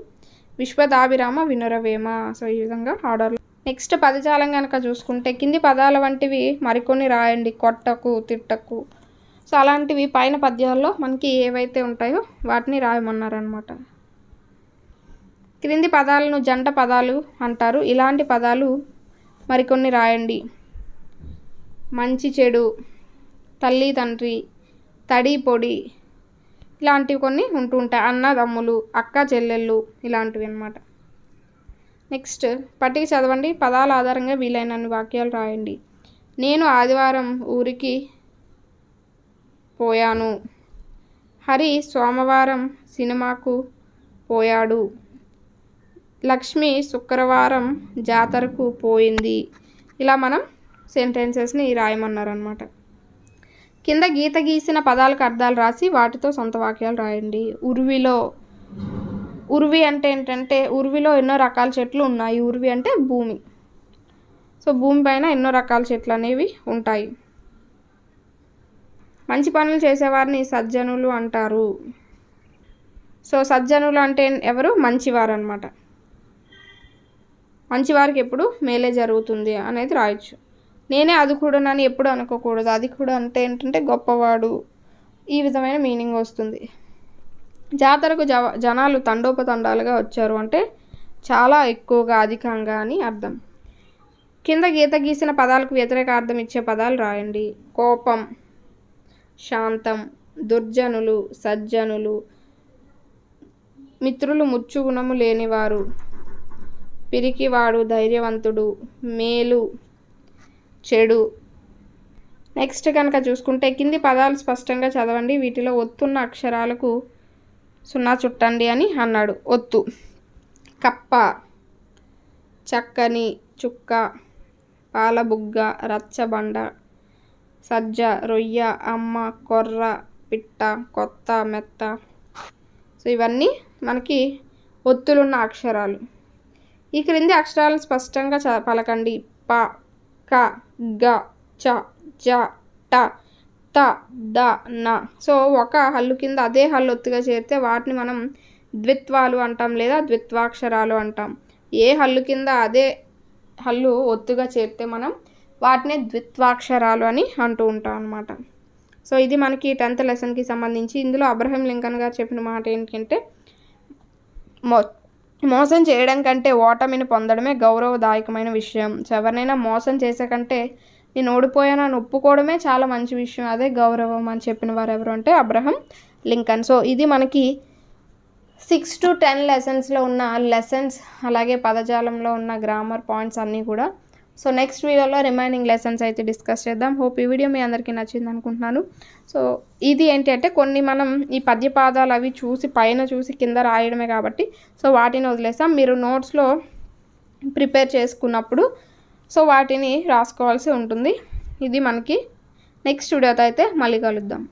A: విశ్వదాభిరామ వినురవేమ. సో ఈ విధంగా ఆర్డర్లో. నెక్స్ట్ పదజాలం కనుక చూసుకుంటే కింది పదాల వంటివి మరికొన్ని రాయండి. కొట్టకు, తిట్టకు. సో అలాంటివి పైన పద్యాల్లో మనకి ఏవైతే ఉంటాయో వాటిని రాయమన్నారనమాట. క్రింది పదాలను జంట పదాలు అంటారు. ఇలాంటి పదాలు మరికొన్ని రాయండి. మంచి చెడు, తల్లి తండ్రి, తడి పొడి, ఇలాంటివి కొన్ని ఉంటూ ఉంటాయి. అన్నదమ్ములు, అక్క చెల్లెళ్ళు, ఇలాంటివి అన్నమాట. నెక్స్ట్ పట్టిక చదవండి. పదాల ఆధారంగా వీలైనన్ని వాక్యాలు రాయండి. నేను ఆదివారం ఊరికి పోయాను, హరి సోమవారం సినిమాకు పోయాడు, లక్ష్మి శుక్రవారం జాతరకు పోయింది. ఇలా మనం సెంటెన్సెస్ని రాయమన్నారనమాట. కింద గీత గీసిన పదాలకు అర్థాలు రాసి వాటితో సొంత వాక్యాలు రాయండి. ఉర్వి అంటే ఏంటంటే ఉర్విలో ఎన్నో రకాల చెట్లు ఉన్నాయి. ఉర్వి అంటే భూమి. సో భూమి పైన ఎన్నో రకాల చెట్లు అనేవి ఉంటాయి. మంచి పనులు చేసేవారిని సజ్జనులు అంటారు. సో సజ్జనులు అంటే ఎవరు? మంచివారు అనమాట. మంచివారికి ఎప్పుడు మేలే జరుగుతుంది అనేది రాయొచ్చు. నేనే అధికుడునని ఎప్పుడు అనుకోకూడదు. అధికుడు అంటే ఏంటంటే గొప్పవాడు, ఈ విధమైన మీనింగ్ వస్తుంది. జాతరకు జనాలు తండోపతండాలుగా వచ్చారు అంటే చాలా ఎక్కువగా, అధికంగా అని అర్థం. కింద గీత గీసిన పదాలకు వ్యతిరేక అర్థం ఇచ్చే పదాలు రాయండి. కోపం, శాంతం, దుర్జనులు, సజ్జనులు, మిత్రులు ముచ్చుగుణము లేనివారు, పిరికివాడు, ధైర్యవంతుడు, మేలు, చెడు. నెక్స్ట్ కనుక చూసుకుంటే కింది పదాలు స్పష్టంగా చదవండి. వీటిలో ఒత్తున్న అక్షరాలకు 0 చుట్టండి అని అన్నాడు. ఒత్తు: కప్ప, చక్కని, చుక్క, పాలబుగ్గ, రచ్చబండ, సజ్జ, రొయ్య, అమ్మ, కొర్ర, పిట్ట, కొత్త, మెత్త. సో ఇవన్నీ మనకి ఒత్తులున్న అక్షరాలు. ఈ క్రింది అక్షరాలు స్పష్టంగా పలకండి. ప, క, గ, చ, జ, ట, త, ద, న. సో ఒక హల్లు కింద అదే హల్లు ఒత్తుగా చేరితే వాటిని మనం ద్విత్వాలు అంటాం, లేదా ద్విత్వాక్షరాలు అంటాం. ఏ హల్లు కింద అదే హల్లు ఒత్తుగా చేరితే మనం వాటిని ద్విత్వాక్షరాలు అని అంటూ ఉంటాం అన్నమాట. సో ఇది మనకి 10th లెసన్కి సంబంధించి. ఇందులో అబ్రహం లింకన్ గారు చెప్పిన మాట ఏంటంటే, మోసం చేయడం కంటే ఓటమిని పొందడమే గౌరవదాయకమైన విషయం. సో ఎవరినైనా మోసం చేసే కంటే నేను ఓడిపోయానని ఒప్పుకోవడమే చాలా మంచి విషయం, అదే గౌరవం అని చెప్పిన వారు ఎవరు అంటే అబ్రహం లింకన్. సో ఇది మనకి 6 to 10 లెసన్స్లో ఉన్న లెసన్స్, అలాగే పదజాలంలో ఉన్న గ్రామర్ పాయింట్స్ అన్నీ కూడా. సో నెక్స్ట్ వీడియోలో రిమైనింగ్ లెసన్స్ అయితే డిస్కస్ చేద్దాం. హోప్ ఈ వీడియో మీ అందరికీ నచ్చింది అనుకుంటున్నాను. సో ఇది ఏంటి అంటే కొన్ని మనం ఈ పద్యపాదాలు అవి చూసి పైన చూసి కింద రాయడమే కాబట్టి సో వాటిని వదిలేసాం. మీరు నోట్స్లో ప్రిపేర్ చేసుకున్నప్పుడు సో వాటిని రాసుకోవాల్సి ఉంటుంది. ఇది మనకి నెక్స్ట్ వీడియోతో అయితే మళ్ళీ కలుద్దాం.